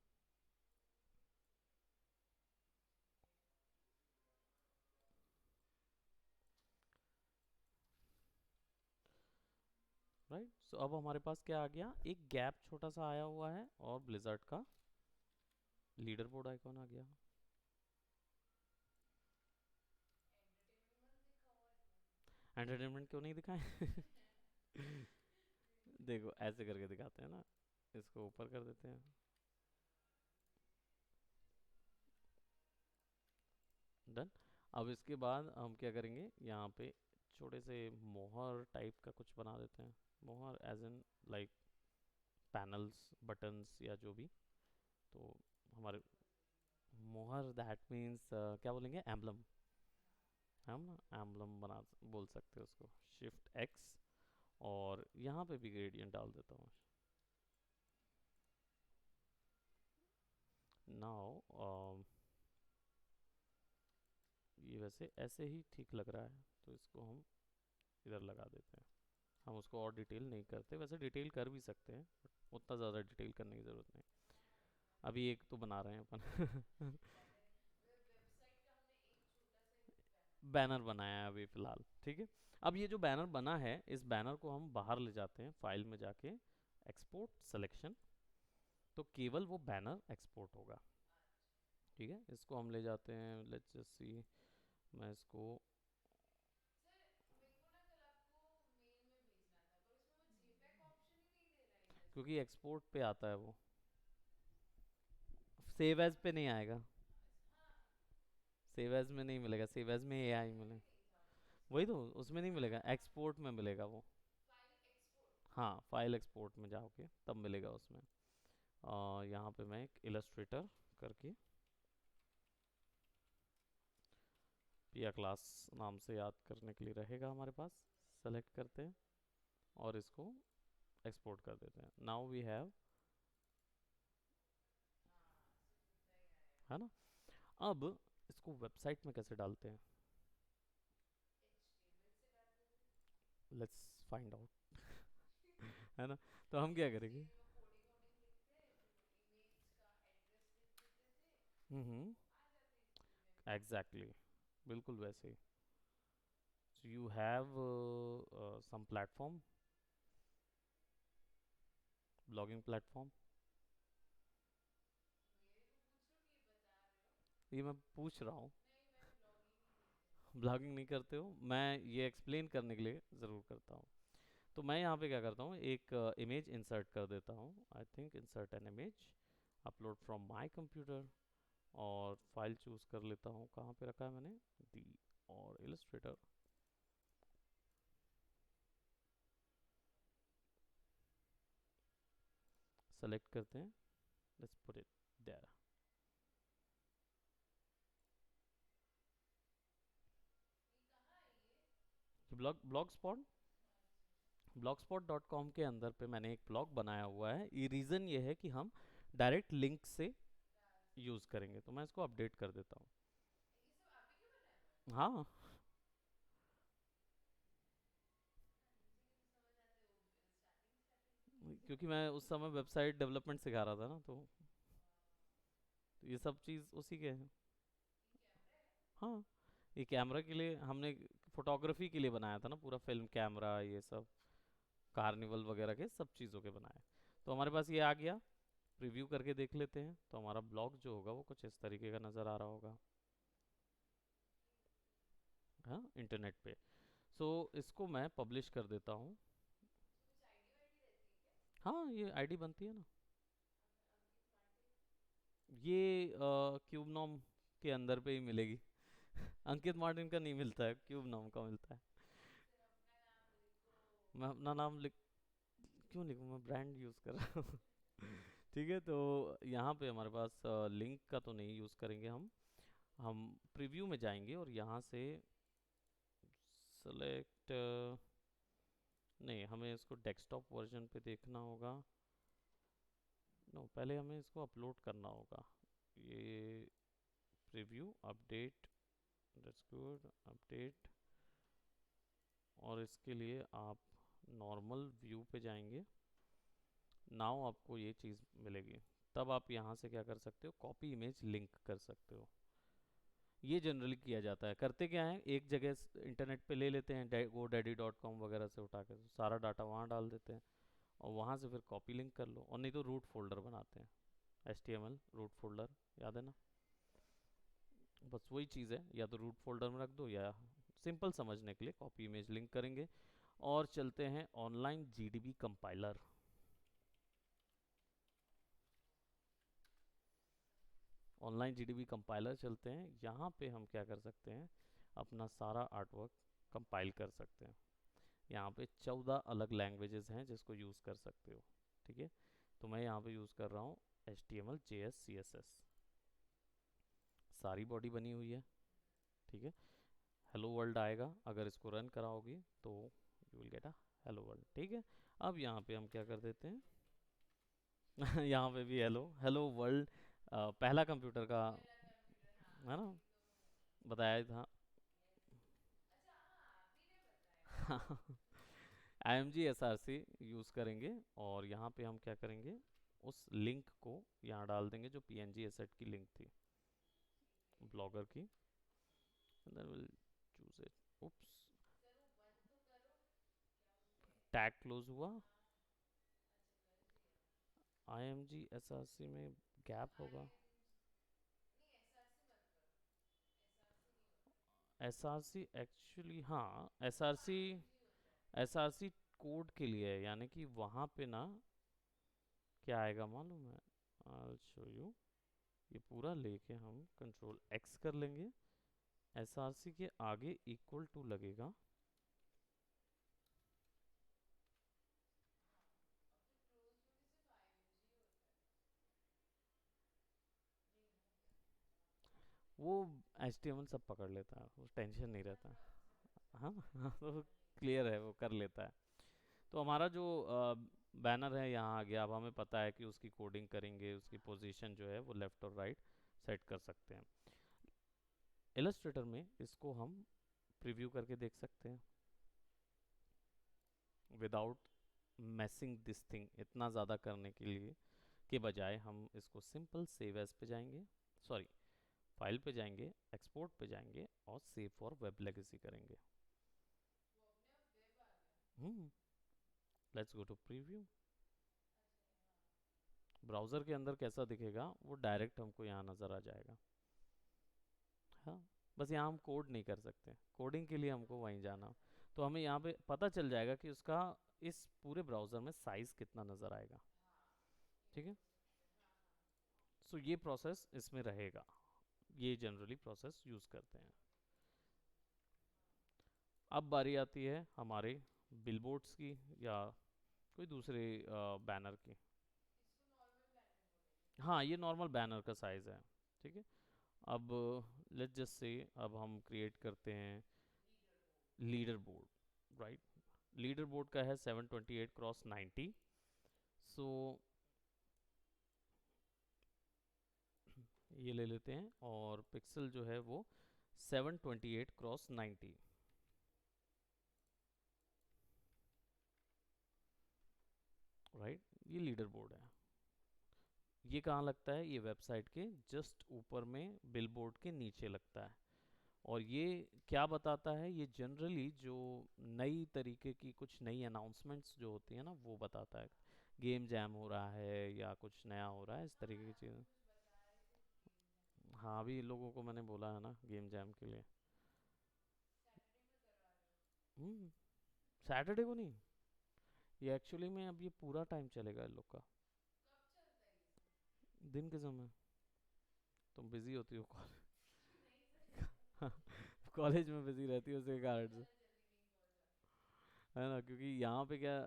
Speaker 1: राइट। सो अब हमारे पास क्या आ गया, एक गैप छोटा सा आया हुआ है, और ब्लिजर्ट का लीडर बोर्ड आइकॉन आ गया। एंटरटेनमेंट क्यों नहीं दिखाए? देखो ऐसे करके दिखाते हैं ना, इसको ऊपर कर देते हैं। डन। अब इसके बाद हम क्या करेंगे, यहाँ पे छोटे से मोहर टाइप का कुछ बना देते हैं। More as in like panels, buttons, या जो भी। तो हमारे मोहर दैट मीन्स क्या बोलेंगे, एम्बलम। हम ना एम्बलम बना बोल सकते हो उसको। शिफ्ट एक्स, और यहाँ पे भी ग्रेडियंट डाल देता हूँ। नाउ ये वैसे ऐसे ही ठीक लग रहा है, तो इसको हम इधर लगा देते हैं। हम उसको और डिटेल नहीं करते, वैसे डिटेल कर भी सकते हैं, बट उतना ज़्यादा डिटेल करने की ज़रूरत नहीं। अभी एक तो बना रहे हैं अपन। बैनर बनाया है अभी फिलहाल। ठीक है। अब ये जो बैनर बना है, इस बैनर को हम बाहर ले जाते हैं, फाइल में जाके एक्सपोर्ट सिलेक्शन, तो केवल वो बैनर एक्सपोर्ट होगा। ठीक है। इसको हम ले जाते हैं, लेट्स जस्ट सी, मैं इसको, क्योंकि एक्सपोर्ट पे आता है वो, सेव एज पे नहीं आएगा। सेव एज में नहीं मिलेगा, सेव एज में एआई मिले। वही तो, उसमें नहीं मिलेगा, एक्सपोर्ट में मिलेगा वो। हाँ, फाइल एक्सपोर्ट में जाओगे तब मिलेगा उसमें। यहाँ पे मैं एक इलस्ट्रेटर करके, पिया क्लास नाम से याद करने के लिए रहेगा हमारे पास, सेलेक्ट करते हैं और इसको एक्सपोर्ट कर देते हैं। नाउ वी हैव, है ना। अब इसको वेबसाइट में कैसे डालते हैं, लेट्स फाइंड आउट। है ना। तो हम क्या करेंगे, हम्म, एग्जैक्टली, बिल्कुल वैसे ही। So you have some platform, blogging platform. ये मैं पूछ रहा हूँ। ब्लॉगिंग नहीं करते हो, मैं ये एक्सप्लेन करने के लिए ज़रूर करता हूँ। तो मैं यहाँ पे क्या करता हूँ, एक इमेज इंसर्ट कर देता हूँ। I think insert an image, upload from my computer, और फाइल चूज़ कर लेता हूँ, कहाँ पे रखा है मैंने, दी, और इलस्ट्रेटर सेलेक्ट करते हैं, let's put it there. Blog blogspot.com के अंदर पे मैंने एक ब्लॉग बनाया हुआ है। ये रीज़न ये है कि हम डायरेक्ट लिंक से यूज़ करेंगे, तो मैं इसको अपडेट कर देता हूँ। हाँ, क्योंकि मैं उस समय वेबसाइट डेवलपमेंट सिखा रहा था ना, तो ये सब चीज़ उसी के हैं। हाँ, ये कैमरा के लिए हमने फोटोग्राफी के लिए बनाया था ना, पूरा फिल्म कैमरा ये सब कार्निवल वगैरह के सब चीज़ों के बनाए। तो हमारे पास ये आ गया, प्रीव्यू करके देख लेते हैं। तो हमारा ब्लॉग जो होगा वो कुछ इस तरीके का नज़र आ रहा होगा, हाँ, इंटरनेट पे। सो इसको मैं पब्लिश कर देता हूँ। हाँ, ये आईडी बनती है ना, ये क्यूबनॉम के अंदर पे ही मिलेगी। अंकित मार्टिन का नहीं मिलता है, क्यूबनॉम का मिलता है। मैं अपना नाम लिख क्यों लिखूँ, मैं ब्रांड यूज़ कर रहा हूँ। ठीक है, तो यहाँ पे हमारे पास लिंक का तो नहीं यूज़ करेंगे हम प्रीव्यू में जाएंगे और यहाँ से सेलेक्ट, नहीं, हमें इसको डेस्कटॉप वर्जन पे देखना होगा। नो, पहले हमें इसको अपलोड करना होगा। ये preview update, that's good, update. और इसके लिए आप नॉर्मल व्यू पे जाएंगे। नाउ आपको ये चीज़ मिलेगी, तब आप यहाँ से क्या कर सकते हो, कॉपी इमेज लिंक कर सकते हो। ये जनरली किया जाता है। करते क्या है, एक जगह इंटरनेट पे ले लेते हैं, GoDaddy.com वगैरह से उठा के सारा डाटा वहाँ डाल देते हैं और वहाँ से फिर कॉपी लिंक कर लो, और नहीं तो रूट फोल्डर बनाते हैं, HTML रूट फोल्डर, याद है ना। बस वही चीज़ है, या तो रूट फोल्डर में रख दो या सिंपल समझने के लिए कॉपी इमेज लिंक करेंगे। और चलते हैं online GDB compiler. Online GDB compiler चलते हैं, यहाँ पे हम क्या कर सकते हैं, अपना सारा आर्टवर्क कंपाइल कर सकते हैं। यहाँ पे 14 अलग लैंग्वेजेस हैं जिसको यूज़ कर सकते हो। ठीक है, तो मैं यहाँ पे यूज़ कर रहा हूँ HTML JS CSS, सारी बॉडी बनी हुई है। ठीक है, हेलो वर्ल्ड आएगा, अगर इसको रन कराओगे तो you will get a hello world. ठीक है, अब यहाँ पे हम क्या कर देते हैं, यहाँ पे भी हेलो हेलो वर्ल्ड, पहला कंप्यूटर का है ना, बताया था। IMG SRC यूज़ करेंगे और यहाँ पे हम क्या करेंगे, उस लिंक को यहाँ डाल देंगे जो PNG एसेट की लिंक थी ब्लॉगर की, and then we'll choose it. Oops, tag close हुआ। IMG SRC में गैप होगा। SRC एक्चुअली, हाँ, SRC कोड के लिए है, यानी कि वहाँ पे ना क्या आएगा मालूम है, I'll show you। ये पूरा लेके हम Ctrl+X कर लेंगे, SRC के आगे इक्वल टू लगेगा। वो HTML सब पकड़ लेता है, वो टेंशन नहीं रहता। हाँ हाँ, तो क्लियर है, वो कर लेता है। तो हमारा जो बैनर है यहाँ आ गया। अब हमें पता है कि उसकी कोडिंग करेंगे, उसकी पोजीशन जो है वो लेफ़्ट और राइट सेट कर सकते हैं। इलस्ट्रेटर में इसको हम प्रीव्यू करके देख सकते हैं विदाउट मैसिंग दिस थिंग। इतना ज़्यादा करने के लिए के बजाय हम इसको सिंपल सेव एज पे जाएंगे, सॉरी, फाइल पे जाएंगे, एक्सपोर्ट पे जाएंगे और सेव फॉर वेब लेगेसी करेंगे। Let's go to preview. Browser के अंदर कैसा दिखेगा वो डायरेक्ट हमको यहाँ नज़र आ जाएगा। हाँ, बस यहाँ हम कोड नहीं कर सकते, कोडिंग के लिए हमको वहीं जाना। तो हमें यहाँ पे पता चल जाएगा कि उसका इस पूरे ब्राउज़र में साइज़ कितना नज़र आएगा। ठीक है, सो ये प्रोसेस इसमें रहेगा, ये जनरली प्रोसेस यूज़ करते हैं। अब बारी आती है हमारे बिलबोर्ड्स की या कोई दूसरे बैनर की। हाँ, ये नॉर्मल बैनर का साइज़ है। ठीक है, अब लेट्स जस्ट से अब हम क्रिएट करते हैं leader board. Right. Leader board का है 728 क्रॉस 90। सो ये ले लेते हैं, और पिक्सल जो है वो 728 क्रॉस 90। राइट, ये लीडर बोर्ड है। ये कहाँ लगता है? ये वेबसाइट के जस्ट ऊपर में बिलबोर्ड के नीचे लगता है। और ये क्या बताता है? ये जनरली जो नई तरीके की कुछ नई अनाउंसमेंट्स जो होती है ना, वो बताता है। गेम जैम हो रहा है या कुछ नया हो रहा है, इस तरीके की चीज़ें। हाँ, अभी लोगों को मैंने बोला है ना गेम जैम के लिए। हम्म। सैटरडे को नहीं, ये एक्चुअली में अब ये पूरा टाइम चलेगा इन लोग का, दिन के समय। तुम बिजी होती हो कॉलेज में बिजी रहती हो उसके कारण से, है ना? क्योंकि यहाँ पे क्या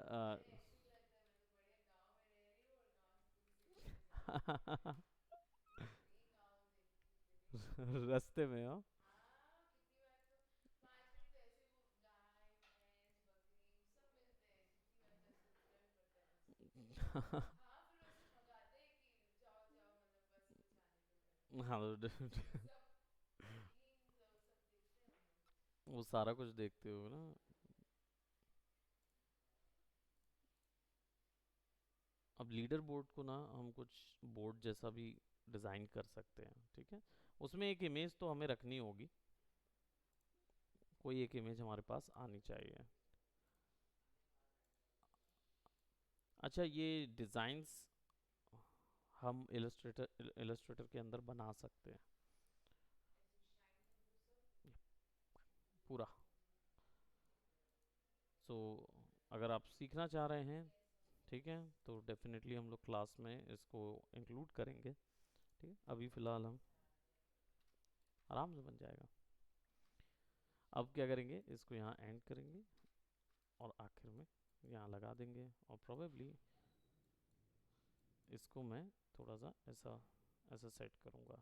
Speaker 1: रास्ते में हो। हाँ वो सारा कुछ देखते हो ना। अब लीडर बोर्ड को ना हम कुछ बोर्ड जैसा भी डिज़ाइन कर सकते हैं, ठीक है? उसमें एक इमेज तो हमें रखनी होगी, कोई एक इमेज हमारे पास आनी चाहिए। अच्छा, ये डिज़ाइंस हम इलस्ट्रेटर के अंदर बना सकते हैं पूरा। सो अगर आप सीखना चाह रहे हैं, ठीक है, तो डेफिनेटली हम लोग क्लास में इसको इंक्लूड करेंगे। ठीक है, अभी फ़िलहाल हम आराम से बन जाएगा। अब क्या करेंगे, इसको यहाँ एंड करेंगे और आखिर में यहाँ लगा देंगे, और प्रोबेबली इसको मैं थोड़ा सा ऐसा ऐसा सेट करूँगा।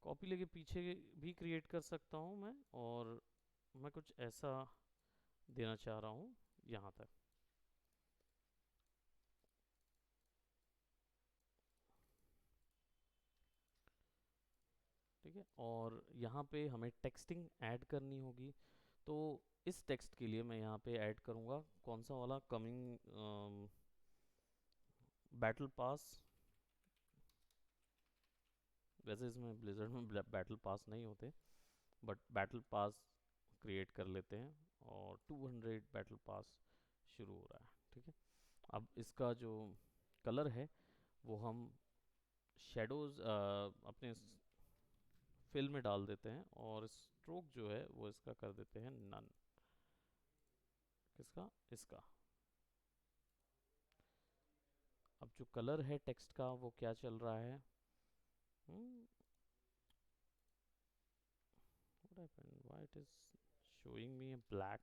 Speaker 1: कॉपी लेके पीछे भी क्रिएट कर सकता हूँ मैं, और मैं कुछ ऐसा देना चाह रहा हूँ यहाँ तक। ठीक है, और यहाँ पे हमें टेक्सटिंग ऐड करनी होगी। तो इस टेक्स्ट के लिए मैं यहाँ पे ऐड करूँगा कौन सा वाला, कमिंग बैटल पास। वैसे इसमें ब्लिज़र्ड में बैटल पास नहीं होते, बट बैटल पास क्रिएट कर लेते हैं, और 200 बैटल पास शुरू हो रहा है। ठीक है, अब इसका जो कलर है वो हम शेडोज़ अपने फिल में डाल देते हैं, और स्ट्रोक जो है वो इसका कर देते हैं नन। किसका? इसका। अब जो कलर है टेक्स्ट का वो क्या चल रहा है? hmm, what happened, why it is showing me a black?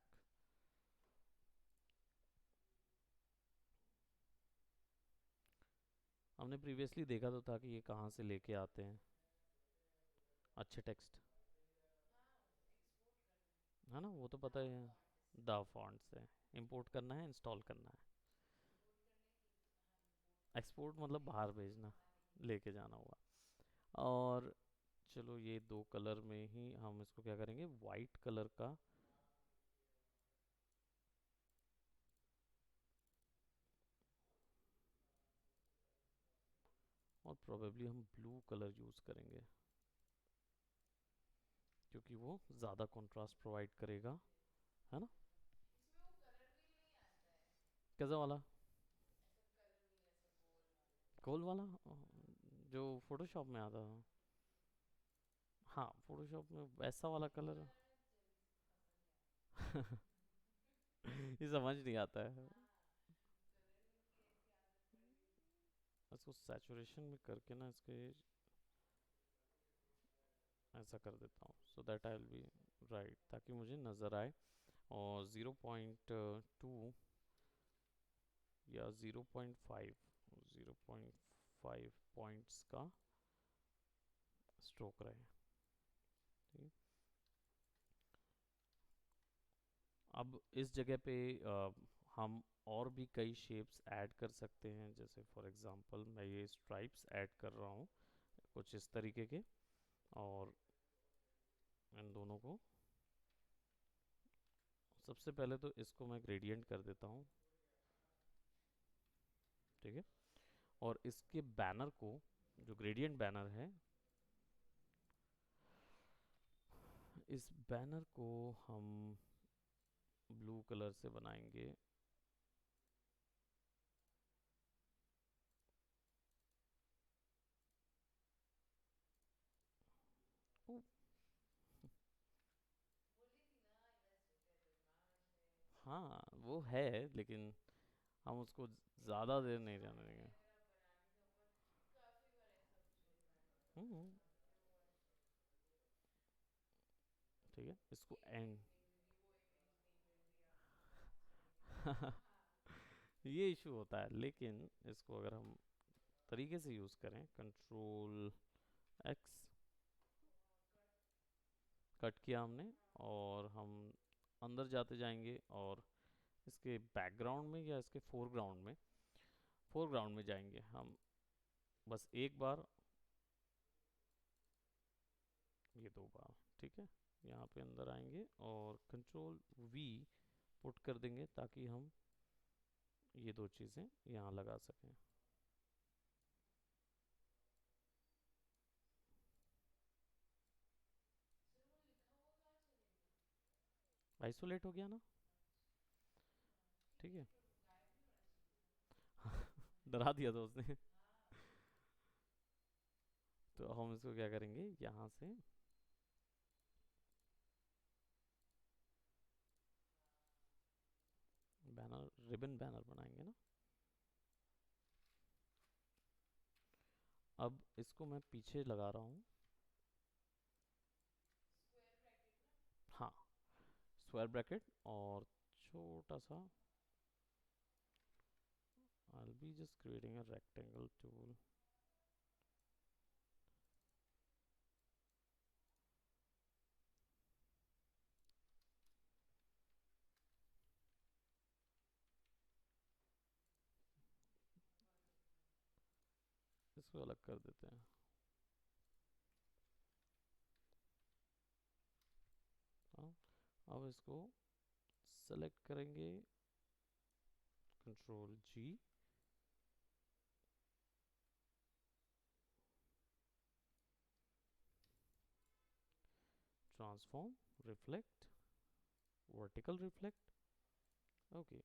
Speaker 1: हमने प्रीवियसली देखा तो था कि ये कहाँ से लेके आते हैं अच्छे टेक्स्ट, है ना? वो तो पता ही है, द फॉन्ट से इंपोर्ट करना है, इंस्टॉल करना है। एक्सपोर्ट मतलब बाहर भेजना, लेके जाना होगा। और चलो, ये दो कलर में ही हम इसको क्या करेंगे, वाइट कलर का, और प्रोबेबली हम ब्लू कलर यूज़ करेंगे, क्योंकि वो ज़्यादा कंट्रास्ट प्रोवाइड करेगा, है ना? कैसा वाला? गोल वाला? जो फोटोशॉप में आता है। हाँ, फोटोशॉप में वैसा वाला कलर ये समझ नहीं आता है। इसको सैचुरेशन में करके ना, इसके ऐसा कर देता हूँ, so that I will be right, ताकि मुझे नज़र आए। और 0.2 या 0.5 पॉइंट्स का स्ट्रोक रहे। ठीक है, अब इस जगह पे हम और भी कई शेप्स ऐड कर सकते हैं, जैसे फॉर एग्जांपल मैं ये स्ट्राइप्स ऐड कर रहा हूँ कुछ इस तरीके के, और इन दोनों को सबसे पहले तो इसको मैं ग्रेडियंट कर देता हूँ, ठीक है। और इसके बैनर को, जो ग्रेडियंट बैनर है, इस बैनर को हम ब्लू कलर से बनाएंगे। ओ, हाँ वो है, लेकिन हम उसको ज़्यादा देर नहीं जाने देंगे। हम्म, ठीक है, इसको एंड ये इशू होता है, लेकिन इसको अगर हम तरीके से यूज़ करें, कंट्रोल एक्स, कट किया हमने, और हम अंदर जाते जाएंगे और इसके बैकग्राउंड में या इसके फोरग्राउंड में जाएंगे हम बस एक बार, ये दो बार, ठीक है। यहाँ पे अंदर आएंगे और कंट्रोल वी पुट कर देंगे ताकि हम ये दो चीज़ें यहाँ लगा सकें। आइसोलेट हो गया ना, ठीक है। डरा दिया था उसने। तो हम इसको क्या करेंगे, यहाँ से बैनर, रिबन बैनर बनाएंगे ना। अब इसको मैं पीछे लगा रहा हूँ, हाँ, स्क्वायर ब्रैकेट, और छोटा सा, I'll be just creating a rectangle tool. इसको अलग कर देते हैं। हाँ, अब इसको सेलेक्ट करेंगे, control G, transform, reflect, vertical reflect, okay.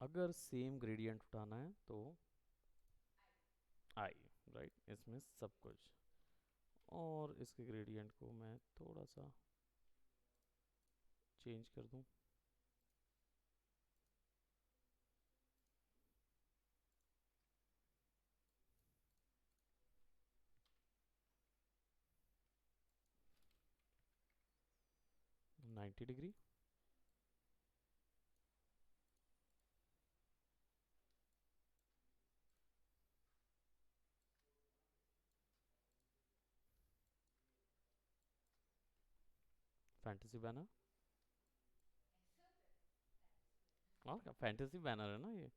Speaker 1: अगर सेम ग्रेडियंट उठाना है तो आई, राइट, इसमें सब कुछ, और इसके ग्रेडियंट को मैं थोड़ा सा चेंज कर दूं, नाइन्टी डिग्री। फैंटेसी बैनर, और क्या फैंटेसी बैनर है ना ये,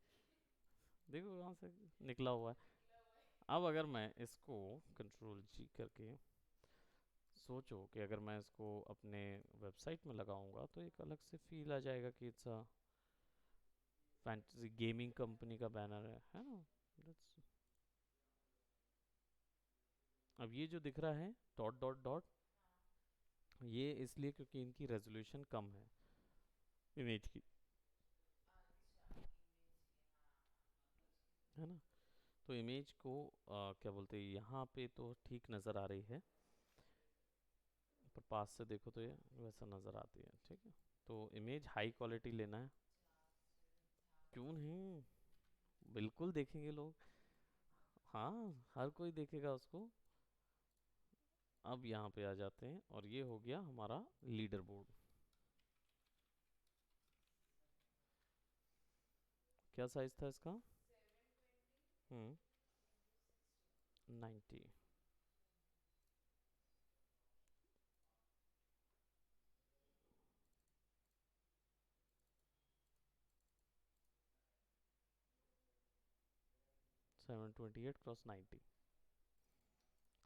Speaker 1: देखो कहाँ से निकला हुआ है। अब अगर मैं इसको कंट्रोल जी करके सोचो कि अगर मैं इसको अपने वेबसाइट में लगाऊंगा तो एक अलग से फील आ जाएगा कि it's a fantasy gaming company का बैनर है ना। That's- अब ये जो दिख रहा है डॉट डॉट डॉट, ये इसलिए क्योंकि इनकी रेजोल्यूशन कम है इमेज की, है ना। तो इमेज को क्या बोलते हैं, यहाँ पे तो ठीक नज़र आ रही है, पर पास से देखो तो ये वैसा नज़र आती है, ठीक है। तो इमेज हाई क्वालिटी लेना है। क्यों नहीं, बिल्कुल देखेंगे लोग। हाँ, हर कोई देखेगा उसको। अब यहाँ पे आ जाते हैं और ये हो गया हमारा लीडर बोर्ड। क्या साइज था इसका? 90। 728 × 90।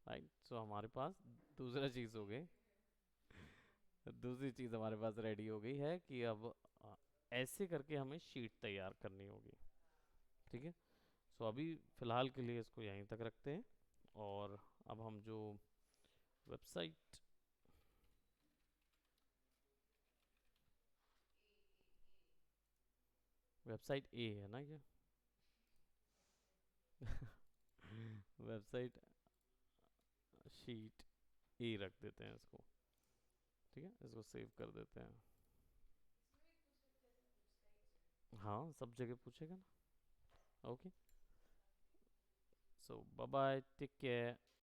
Speaker 1: राइट, सो हमारे पास दूसरा चीज़ हो गई। दूसरी चीज़ हमारे पास रेडी हो गई है कि अब ऐसे करके हमें शीट तैयार करनी होगी। ठीक है, सो अभी फ़िलहाल के लिए इसको यहीं तक रखते हैं। और अब हम जो वेबसाइट, वेबसाइट ए है ना ये? वेबसाइट शीट ए रख देते हैं इसको। ठीक है, इसको सेव कर देते हैं। हाँ, सब जगह पूछेगा ना। ओके, सो बाय बाय, टेक केयर।